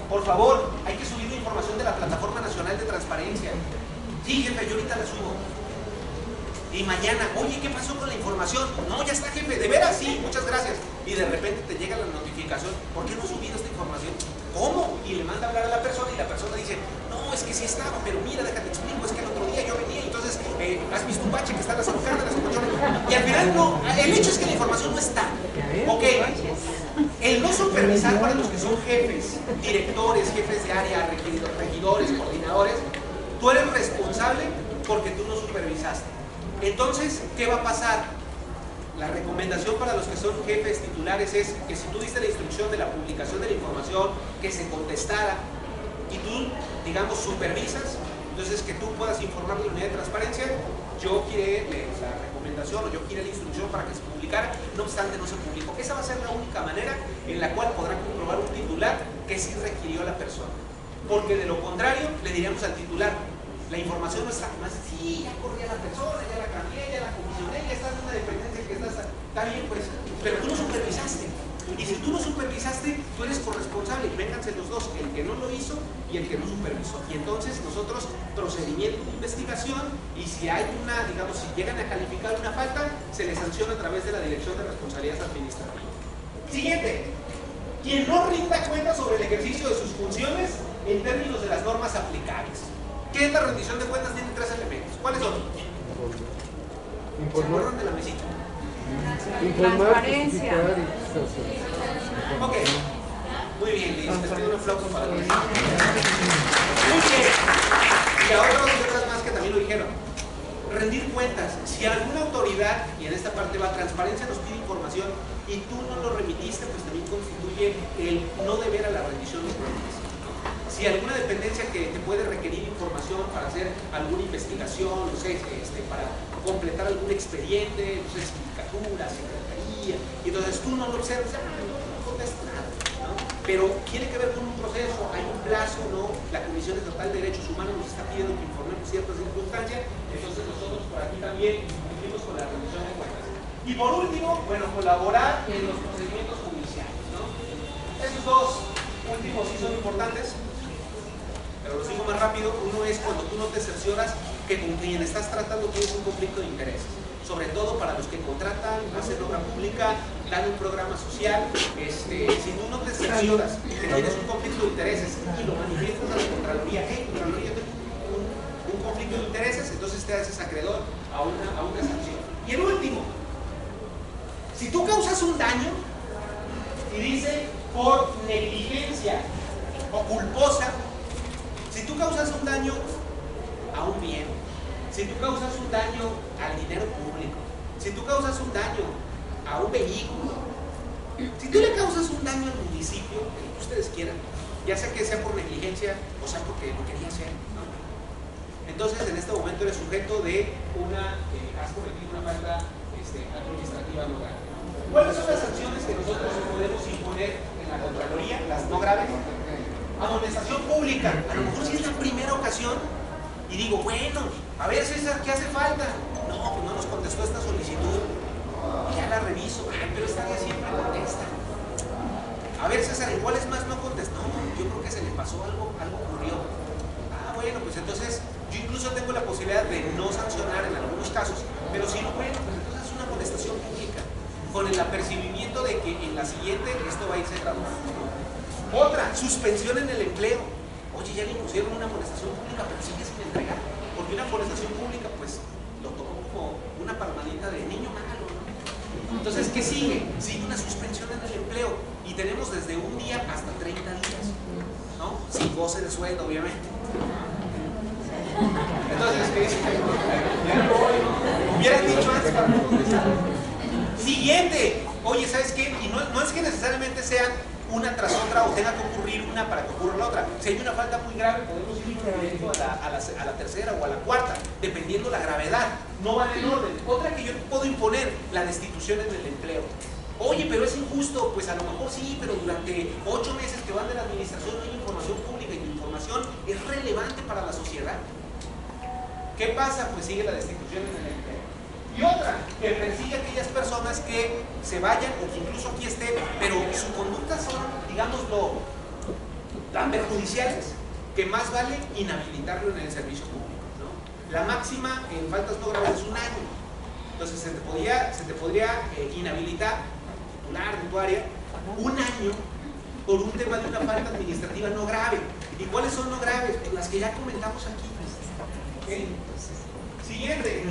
por favor, hay que subir la información de la Plataforma Nacional de Transparencia. Sí, jefe, yo ahorita la subo. Y mañana, oye, ¿qué pasó con la información? No, ya está, jefe, de veras, sí, muchas gracias. Y de repente te llega la notificación, ¿por qué no has subido esta información? ¿Cómo? Y le manda a hablar a la persona y la persona dice, no, es que sí estaba, pero mira, déjate explico, es que el otro día yo venía y entonces has visto un bache que está en las hojas, y al final no, el hecho es que la información no está. Ok, el no supervisar para los que son jefes, directores, jefes de área, regidores, coordinadores, tú eres responsable porque tú no supervisaste. Entonces, ¿qué va a pasar? La recomendación para los que son jefes titulares es que si tú diste la instrucción de la publicación de la información, que se contestara y tú, digamos, supervisas, entonces que tú puedas informar de la unidad de transparencia, yo quiero la recomendación o yo quiero la instrucción para que se publicara, no obstante no se publicó. Esa va a ser la única manera en la cual podrá comprobar un titular que sí requirió a la persona. Porque de lo contrario, le diríamos al titular, la información no está más, sí, ya corrí a la persona, ya la cambié, ya la comisioné, ya está en una dependencia que está bien, pues, pero tú no supervisaste. Y si tú no supervisaste, tú eres corresponsable. Vénganse los dos, el que no lo hizo y el que no supervisó. Y entonces nosotros, procedimiento de investigación, y si hay una, digamos, si llegan a calificar una falta, se les sanciona a través de la Dirección de Responsabilidades Administrativas. Siguiente, quien no rinda cuenta sobre el ejercicio de sus funciones en términos de las normas aplicables. ¿Qué es la rendición de cuentas? Tiene tres elementos. ¿Cuáles son? ¿Se acuerdan de la mesita? Transparencia. Ok. Muy bien, Liz. Les pido un aplauso para Liz. Muy bien. Y a otras más que también lo dijeron. Rendir cuentas. Si alguna autoridad, y en esta parte va transparencia, nos pide información y tú no lo remitiste, pues también constituye el no deber a la rendición de cuentas. Si alguna dependencia que te puede requerir información para hacer alguna investigación, no sé, para completar algún expediente, no sé, sindicatura, secretaría, y entonces tú no lo observas, no contestas nada, ¿no? Pero tiene que ver con un proceso, hay un plazo, ¿no? La Comisión Estatal de Derechos Humanos nos está pidiendo que informemos ciertas circunstancias, entonces nosotros por aquí también cumplimos con la rendición de cuentas. Y por último, bueno, colaborar en los procedimientos judiciales, ¿no? Esos dos últimos sí son importantes. Pero los digo más rápido. Uno es cuando tú no te cercioras que con quien estás tratando tienes un conflicto de intereses, sobre todo para los que contratan, hacen obra pública, dan un programa social. Si tú no te cercioras que tienes un conflicto de intereses y lo manifiestas a la Contraloría, Contraloría, yo tengo un conflicto de intereses, entonces te haces acreedor a una sanción. Y el último, si tú causas un daño y dice por negligencia o culposa, si tú causas un daño a un bien, si tú causas un daño al dinero público, si tú causas un daño a un vehículo, si tú le causas un daño al municipio, el que ustedes quieran, ya sea que sea por negligencia o sea porque lo quería hacer, ¿no? Entonces en este momento eres sujeto de has cometido una falta administrativa no grave. ¿Cuáles son las sanciones que nosotros podemos imponer amonestación pública. A lo mejor si es la primera ocasión y digo, bueno, a ver César, ¿qué hace falta? No, pues no nos contestó esta solicitud. Ya la reviso. Ay, pero esta ya siempre contesta. A ver César, ¿en cuáles más no contestó? No, yo creo que se le pasó algo ocurrió. Ah, bueno, pues entonces yo incluso tengo la posibilidad de no sancionar en algunos casos, pero si no, bueno, pues entonces es una amonestación pública, con el apercibimiento de que en la siguiente esto va a irse graduando. Otra, suspensión en el empleo. Oye, ya le pusieron una amonestación pública, pero sigue sin entregar, porque una amonestación pública, pues, lo tomó como una palmadita de niño malo, ¿no? Entonces, ¿qué sigue? Sigue una suspensión en el empleo, y tenemos desde un día hasta 30 días, ¿no? Sin goce de sueldo, obviamente. Entonces, ¿qué dice? Ya no voy, ¿no? Hubieran dicho antes para no contestar. Siguiente. Oye, ¿sabes qué? Y no es que necesariamente sean una tras otra o tenga que ocurrir una para que ocurra la otra. Si hay una falta muy grave, podemos ir directo a la tercera o a la cuarta, dependiendo la gravedad. No van en orden. Otra que yo puedo imponer, la destitución en el empleo. Oye, pero es injusto. Pues a lo mejor sí, pero durante 8 meses que van de la administración no hay información pública y tu información es relevante para la sociedad. ¿Qué pasa? Pues sigue la destitución en el empleo. Y otra, que persigue a aquellas personas que se vayan o que incluso aquí estén, pero su conducta son, digámoslo, tan perjudiciales que más vale inhabilitarlo en el servicio público, ¿no? La máxima en faltas no graves es 1 año. Entonces se te podría inhabilitar, titular de tu área, 1 año por un tema de una falta administrativa no grave. ¿Y cuáles son no graves? Pues las que ya comentamos aquí. ¿Okay? Siguiente.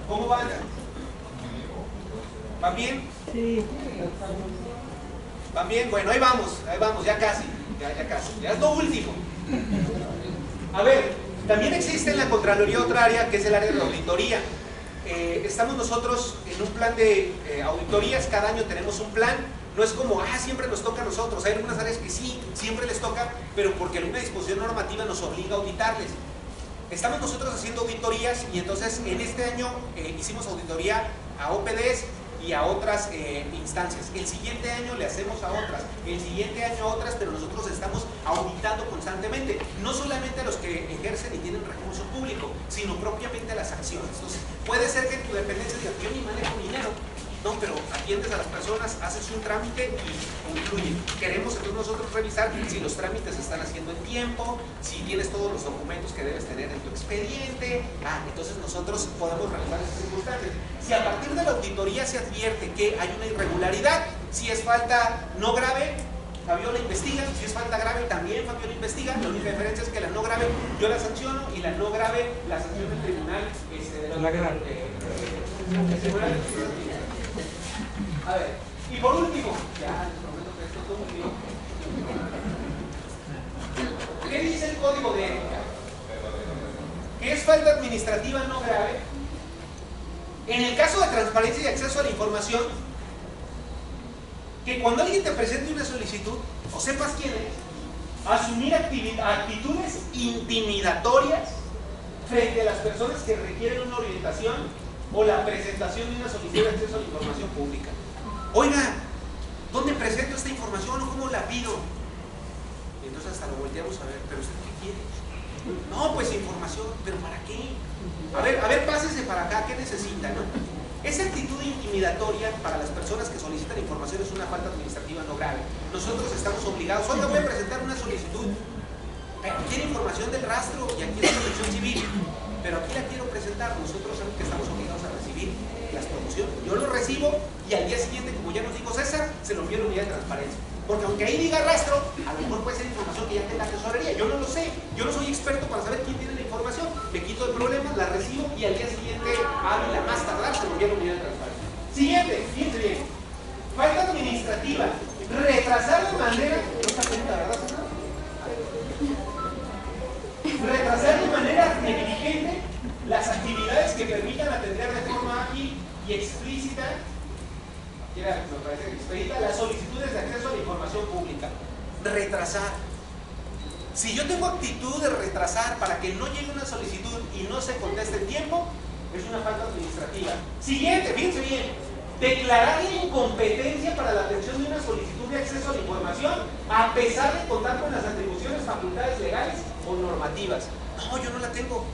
¿Cómo van? ¿Van bien? Sí. ¿Van bien? Bueno, ahí vamos, ya casi, ya casi. Ya es lo último. A ver, también existe en la Contraloría otra área que es el área de la auditoría. Estamos nosotros en un plan de auditorías, cada año tenemos un plan. No es como, siempre nos toca a nosotros. Hay algunas áreas que sí, siempre les toca, pero porque alguna disposición normativa nos obliga a auditarles. Estamos nosotros haciendo auditorías y entonces en este año hicimos auditoría a OPDs y a otras instancias. El siguiente año le hacemos a otras, el siguiente año a otras, pero nosotros estamos auditando constantemente, no solamente a los que ejercen y tienen recurso público, sino propiamente a las acciones. Entonces, puede ser que en tu dependencia digas, yo ni manejo dinero. No, pero atiendes a las personas, haces un trámite y concluye. Queremos entonces nosotros revisar si los trámites se están haciendo en tiempo, si tienes todos los documentos que debes tener en tu expediente. Entonces nosotros podemos revisar esas circunstancias. Si a partir de la auditoría se advierte que hay una irregularidad, si es falta no grave, Fabiola investiga, si es falta grave también Fabiola investiga. La única diferencia es que la no grave yo la sanciono y la no grave la sanciona el tribunal la grave. A ver, y por último, ya les prometo que esto es todo último. ¿Qué dice el código de ética? Que es falta administrativa no grave. En el caso de transparencia y acceso a la información, que cuando alguien te presente una solicitud, o sepas quién es, asumir actitudes intimidatorias frente a las personas que requieren una orientación o la presentación de una solicitud de acceso a la información pública. Oiga, ¿dónde presento esta información o cómo la pido? Y entonces hasta lo volteamos a ver, ¿pero usted qué quiere? No, pues información, ¿pero para qué? A ver, pásese para acá, ¿qué necesita, no? Esa actitud intimidatoria para las personas que solicitan información es una falta administrativa no grave. Nosotros estamos obligados, oiga, voy a presentar una solicitud, pero quiere información del rastro y aquí es protección civil, pero aquí la quiero presentar. Nosotros sabemos que estamos obligados a recibir las promociones. Yo lo recibo y al día siguiente, como ya nos dijo César, se lo envío a la unidad de transparencia. Porque aunque ahí diga rastro, a lo mejor puede ser información que ya tenga tesorería. Yo no lo sé, yo no soy experto para saber quién tiene la información. Me quito el problema, la recibo y al día siguiente, hábil a más tardar, se lo envío a la unidad de transparencia. Siguiente, fíjense bien. Falta administrativa. Retrasar de manera. No está atenta, ¿verdad, César? Retrasar de manera negligente las actividades que permitan atender de forma ágil y explícita, me parece expedita, las solicitudes de acceso a la información pública. Retrasar. Si yo tengo actitud de retrasar para que no llegue una solicitud y no se conteste en tiempo, es una falta administrativa. Siguiente, fíjense bien. Declarar incompetencia para la atención de una solicitud solicitud de acceso a la información a pesar de contar con las atribuciones, facultades legales o normativas. No, yo no la tengo.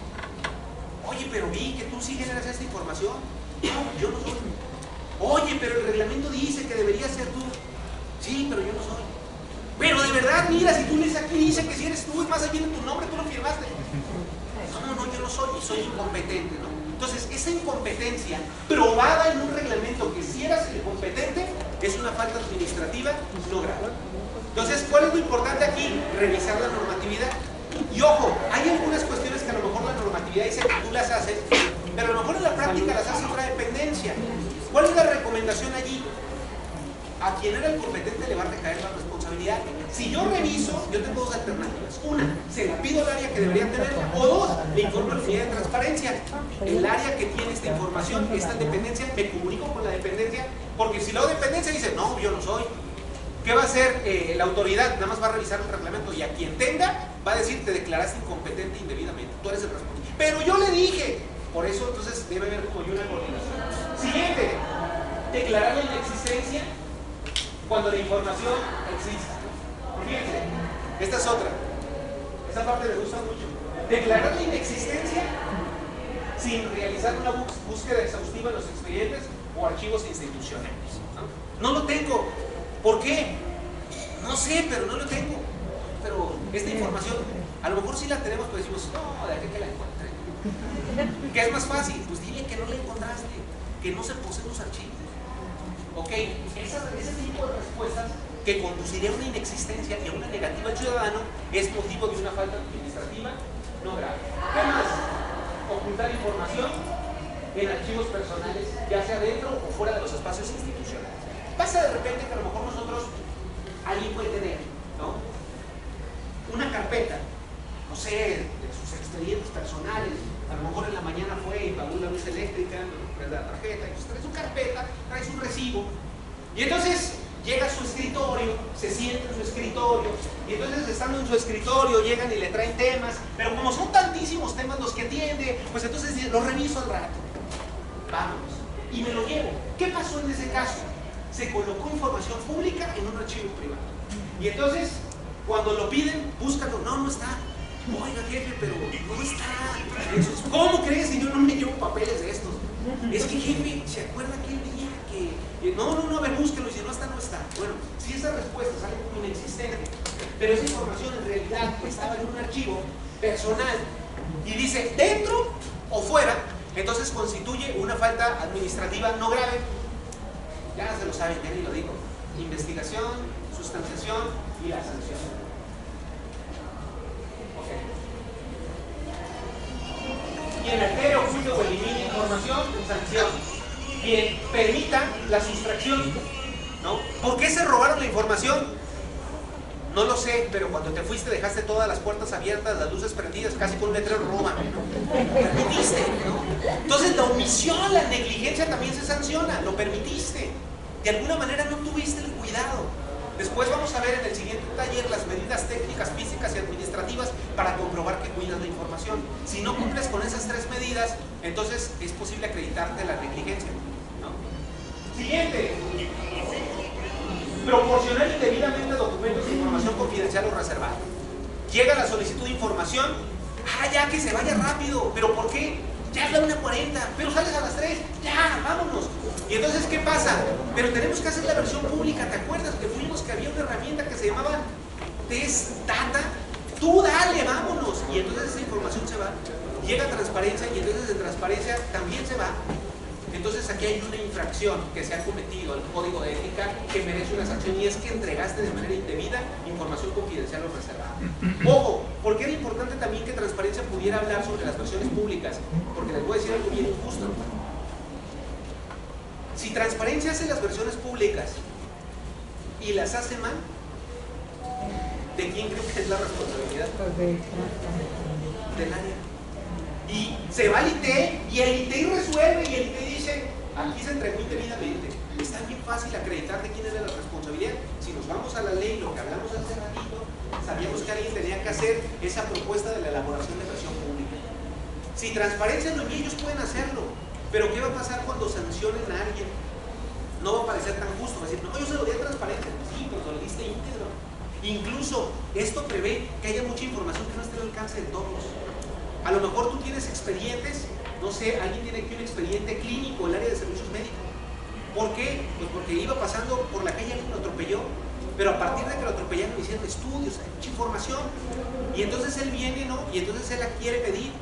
Oye, pero vi que tú sí generas esta información. No, yo no soy. Oye, pero el reglamento dice que deberías ser tú. Sí, pero yo no soy. Pero de verdad, mira, si tú lees aquí dice que si eres tú, es más, ahí viene tu nombre, tú lo firmaste. No, yo no soy y soy incompetente, ¿no? Entonces, esa incompetencia probada en un reglamento que si eras incompetente es una falta administrativa no grave. Entonces, ¿cuál es lo importante aquí? Revisar la normatividad. Y ojo, hay algunas cuestiones que a lo mejor la normatividad dice que tú las haces, pero a lo mejor en la práctica las hace otra dependencia. ¿Cuál es la recomendación allí? A quien era el competente le va a recaer la responsabilidad. Si yo reviso, yo tengo dos alternativas. Una, se la pido al área que debería tenerla. O dos, le informo a la unidad de transparencia. El área que tiene esta información, esta dependencia, me comunico con la dependencia, porque si la dependencia dice, no, yo no soy, ¿qué va a hacer la autoridad? Nada más va a revisar el reglamento y a quien tenga, va a decir, te declaraste incompetente indebidamente, tú eres el responsable. Pero yo le dije, por eso entonces debe haber como una coordinación. Siguiente, declarar la inexistencia cuando la información exista. Fíjense, esta es otra. Esta parte me gusta mucho. Declarar la inexistencia sin realizar una búsqueda exhaustiva en los expedientes o archivos institucionales. No lo tengo. ¿Por qué? No sé, pero no lo tengo. Pero esta información, a lo mejor sí la tenemos, pero decimos, no, de aquí que la encontré. ¿Qué es más fácil? Pues dile que no la encontraste, que no se poseen los archivos. Ok, ese tipo de respuestas que conduciría a una inexistencia y a una negativa al ciudadano es motivo de una falta administrativa no grave. ¿Qué más? Ocultar información en archivos personales, ya sea dentro o fuera de los espacios institucionales. Pasa de repente que a lo mejor nosotros, alguien puede tener, ¿no?, una carpeta, no sé, de sus expedientes personales. A lo mejor en la mañana fue y pagó la luz eléctrica, prende la tarjeta, y trae su carpeta, trae su recibo. Y entonces llega a su escritorio, se sienta en su escritorio, y entonces estando en su escritorio llegan y le traen temas, pero como son tantísimos temas los que atiende, pues entonces los reviso al rato. Vámonos. Y me lo llevo. ¿Qué pasó en ese caso? Se colocó información pública en un archivo privado. Y entonces, cuando lo piden, búscalo. No está. Oiga, jefe, pero no está. ¿Cómo crees si yo no me llevo papeles de estos? Es que, jefe, ¿se acuerda que él decía que no, a ver, búsquelo, y si no está, no está? Bueno, si esa respuesta sale como inexistente, pero esa información en realidad estaba en un archivo personal y dice dentro o fuera, entonces constituye una falta administrativa no grave. Ya se lo saben, ya ni lo digo. Investigación, sustanciación y la sanción. Quien altere, oculte o elimine información, sanción. Quien permita la sustracción, ¿no? ¿Por qué se robaron la información? No lo sé, pero cuando te fuiste dejaste todas las puertas abiertas, las luces prendidas, casi con un letrero roba, ¿no? Permitiste, ¿no? Entonces la omisión, la negligencia también se sanciona, lo permitiste. De alguna manera no tuviste el cuidado. Después vamos a ver en el siguiente taller las medidas técnicas, físicas y administrativas para comprobar que cuidas la información. Si no cumples con esas tres medidas, entonces es posible acreditarte la negligencia, ¿no? Siguiente. Proporcionar indebidamente documentos de información confidencial o reservada. Llega la solicitud de información, ya que se vaya rápido, pero ¿por qué? Ya es la 1:40, pero sales a las 3, ya, vámonos. Y entonces, ¿qué pasa? Pero tenemos que hacer la versión pública, ¿te acuerdas que fuimos que había una herramienta que se llamaba Test Data? Tú dale, vámonos. Y entonces esa información se va, llega a transparencia y entonces de transparencia también se va. Entonces aquí hay una infracción que se ha cometido al código de ética que merece una sanción y es que entregaste de manera indebida información confidencial o reservada. Ojo, porque era importante también que Transparencia pudiera hablar sobre las versiones públicas, porque les voy a decir algo bien injusto. Si Transparencia hace las versiones públicas y las hace mal, ¿de quién creo que es la responsabilidad? Del área. Y se va al ITE y el ITE resuelve y el ITE dice, aquí se entregó indebidamente. Está bien fácil acreditar de quién era la responsabilidad. Si nos vamos a la ley, lo que hablamos hace ratito, sabíamos que alguien tenía que hacer esa propuesta de la elaboración de versión pública. Si Transparencia lo envía, ellos pueden hacerlo. Pero ¿qué va a pasar cuando sancionen a alguien? No va a parecer tan justo. Va a decir, no, yo se lo di a Transparencia. Sí, pero incluso esto prevé que haya mucha información que no esté al alcance de todos. A lo mejor tú tienes expedientes, no sé, alguien tiene aquí un expediente clínico en el área de servicios médicos. ¿Por qué? Pues porque iba pasando por la calle, alguien lo atropelló, pero a partir de que lo atropellaron hicieron estudios, hay mucha información, y entonces él viene, ¿no? Y entonces él la quiere pedir.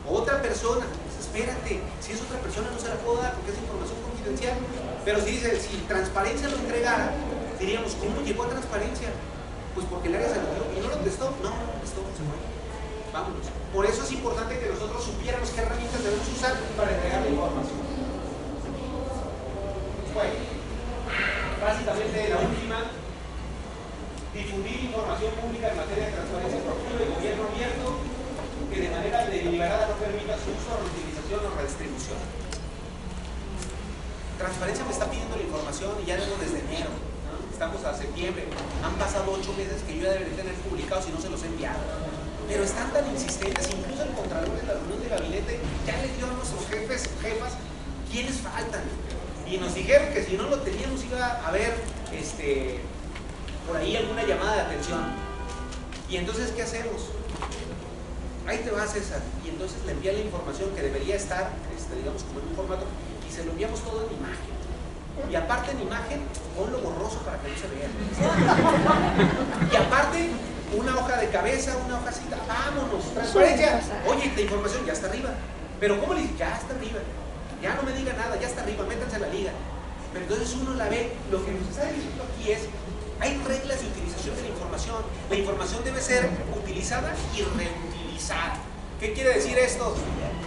Otra persona, pues espérate, si es otra persona no se la puedo dar porque es información confidencial, pero si dice, si Transparencia lo entregara, diríamos, ¿cómo llegó a Transparencia? Pues porque el área se lo dio y no lo testó, no lo testó, se fue. Vámonos. Por eso es importante que nosotros supiéramos qué herramientas debemos usar para entregar la información. Bueno, básicamente la última, difundir información pública en materia de transparencia profunda y gobierno abierto que de manera deliberada no permita su uso, reutilización o redistribución. Transparencia me está pidiendo la información y ya debo desde enero, ¿no? Estamos a septiembre, han pasado 8 meses que yo ya debería tener publicados y no se los he enviado. Pero están tan insistentes, incluso el Contralor de la reunión de gabinete ya le dio a nuestros jefes, jefas, quiénes faltan. Y nos dijeron que si no lo teníamos iba a haber por ahí alguna llamada de atención. Y entonces, ¿qué hacemos? Ahí te va, César. Y entonces le envía la información que debería estar, digamos, como en un formato, y se lo enviamos todo en imagen. Y aparte en imagen, ponlo borroso para que no se vea. Y aparte, una hoja de cabeza, una hojacita, vámonos, transparencia. Oye, la información ya está arriba. Pero ¿cómo le dice? Ya está arriba. Ya no me diga nada, ya está arriba, métanse a la liga. Pero entonces uno la ve. Lo que nos está diciendo aquí es, hay reglas de utilización de la información. La información debe ser utilizada y reutilizada. ¿Qué quiere decir esto?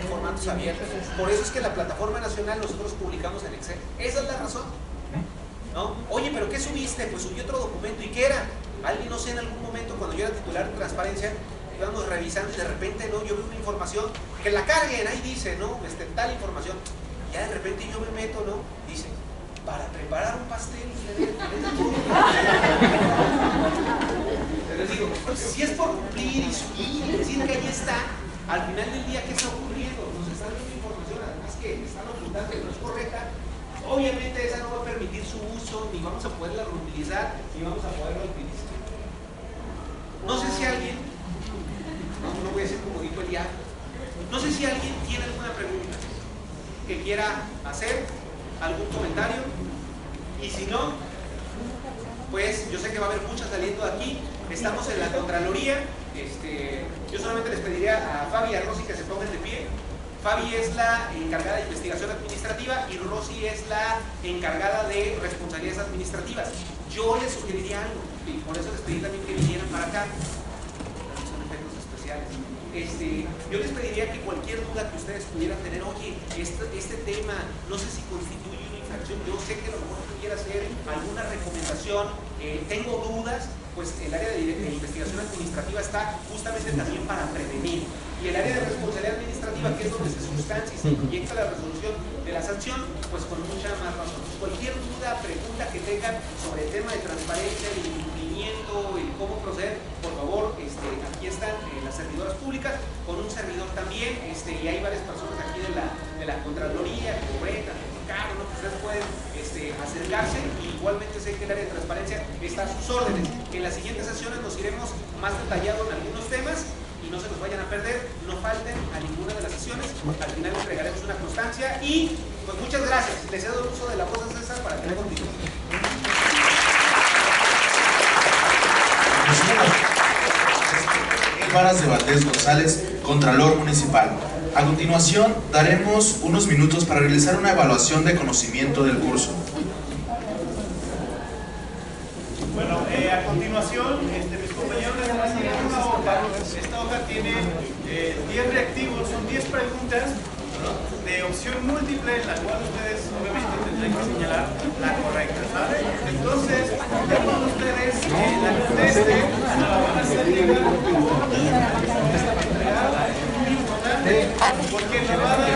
Formatos abiertos. Por eso es que en la plataforma nacional nosotros publicamos en Excel. Esa es la razón, ¿no? Oye, ¿pero qué subiste? Pues subí otro documento. ¿Y qué era? Alguien, no sé, en algún momento cuando yo era titular de Transparencia, íbamos revisando y de repente, ¿no? Yo veo una información, que la carguen, ahí dice, ¿no? Tal información. Ya de repente yo me meto, ¿no? Dice, para preparar un pastel. Entonces digo, pues, si es por cumplir y subir y decir que ahí está, al final del día, ¿qué está ocurriendo? Nos están dando información, además que están ocultando que no es correcta. Obviamente esa no va a permitir su uso, ni vamos a poderla reutilizar, ni vamos a poderla utilizar. No sé si alguien, no voy a decir como dijo el diablo, no sé si alguien tiene alguna pregunta que quiera hacer, algún comentario, y si no, pues yo sé que va a haber muchas saliendo de aquí. Estamos en la Contraloría. Yo solamente les pediría a Fabi y a Rosy que se pongan de pie. Fabi es la encargada de investigación administrativa y Rosy es la encargada de responsabilidades administrativas. Yo les sugeriría algo, y por eso les pedí también que vinieran para acá. Son efectos especiales. Yo les pediría que cualquier duda que ustedes pudieran tener, oye, este tema, no sé si constituye una infracción, yo sé que a lo mejor pudiera hacer alguna recomendación, tengo dudas, pues el área de investigación administrativa está justamente también para prevenir. Y el área de responsabilidad administrativa, que es donde se sustancia y se proyecta la resolución de la sanción, pues con mucha más razón. Cualquier duda, pregunta que tengan sobre el tema de transparencia, el incumplimiento, el cómo proceder, por favor, aquí están las servidoras públicas, con un servidor también, y hay varias personas aquí de la Contraloría, como Breta, Caro, ¿no? Que ustedes pueden acercarse, y igualmente sé que el área de transparencia está a sus órdenes. En las siguientes sesiones nos iremos más detallado en algunos temas, y no se los vayan a perder, no falten a ninguna de las sesiones. Al final entregaremos una constancia y pues muchas gracias. Les cedo el uso de la voz a César para que continúe. Varas de Valdés González, Contralor Municipal. A continuación, daremos unos minutos para realizar una evaluación de conocimiento del curso. Bueno, a continuación, mis compañeros les van a enseñar una hoja. Esta hoja tiene 10 reactivos, son 10 preguntas de opción múltiple, en la cual ustedes obviamente tendrán que señalar la correcta, ¿vale? Entonces, ya cuando ustedes la contesten, la van a hacer llegar por favor, esta entregada, es muy importante, porque la va a dar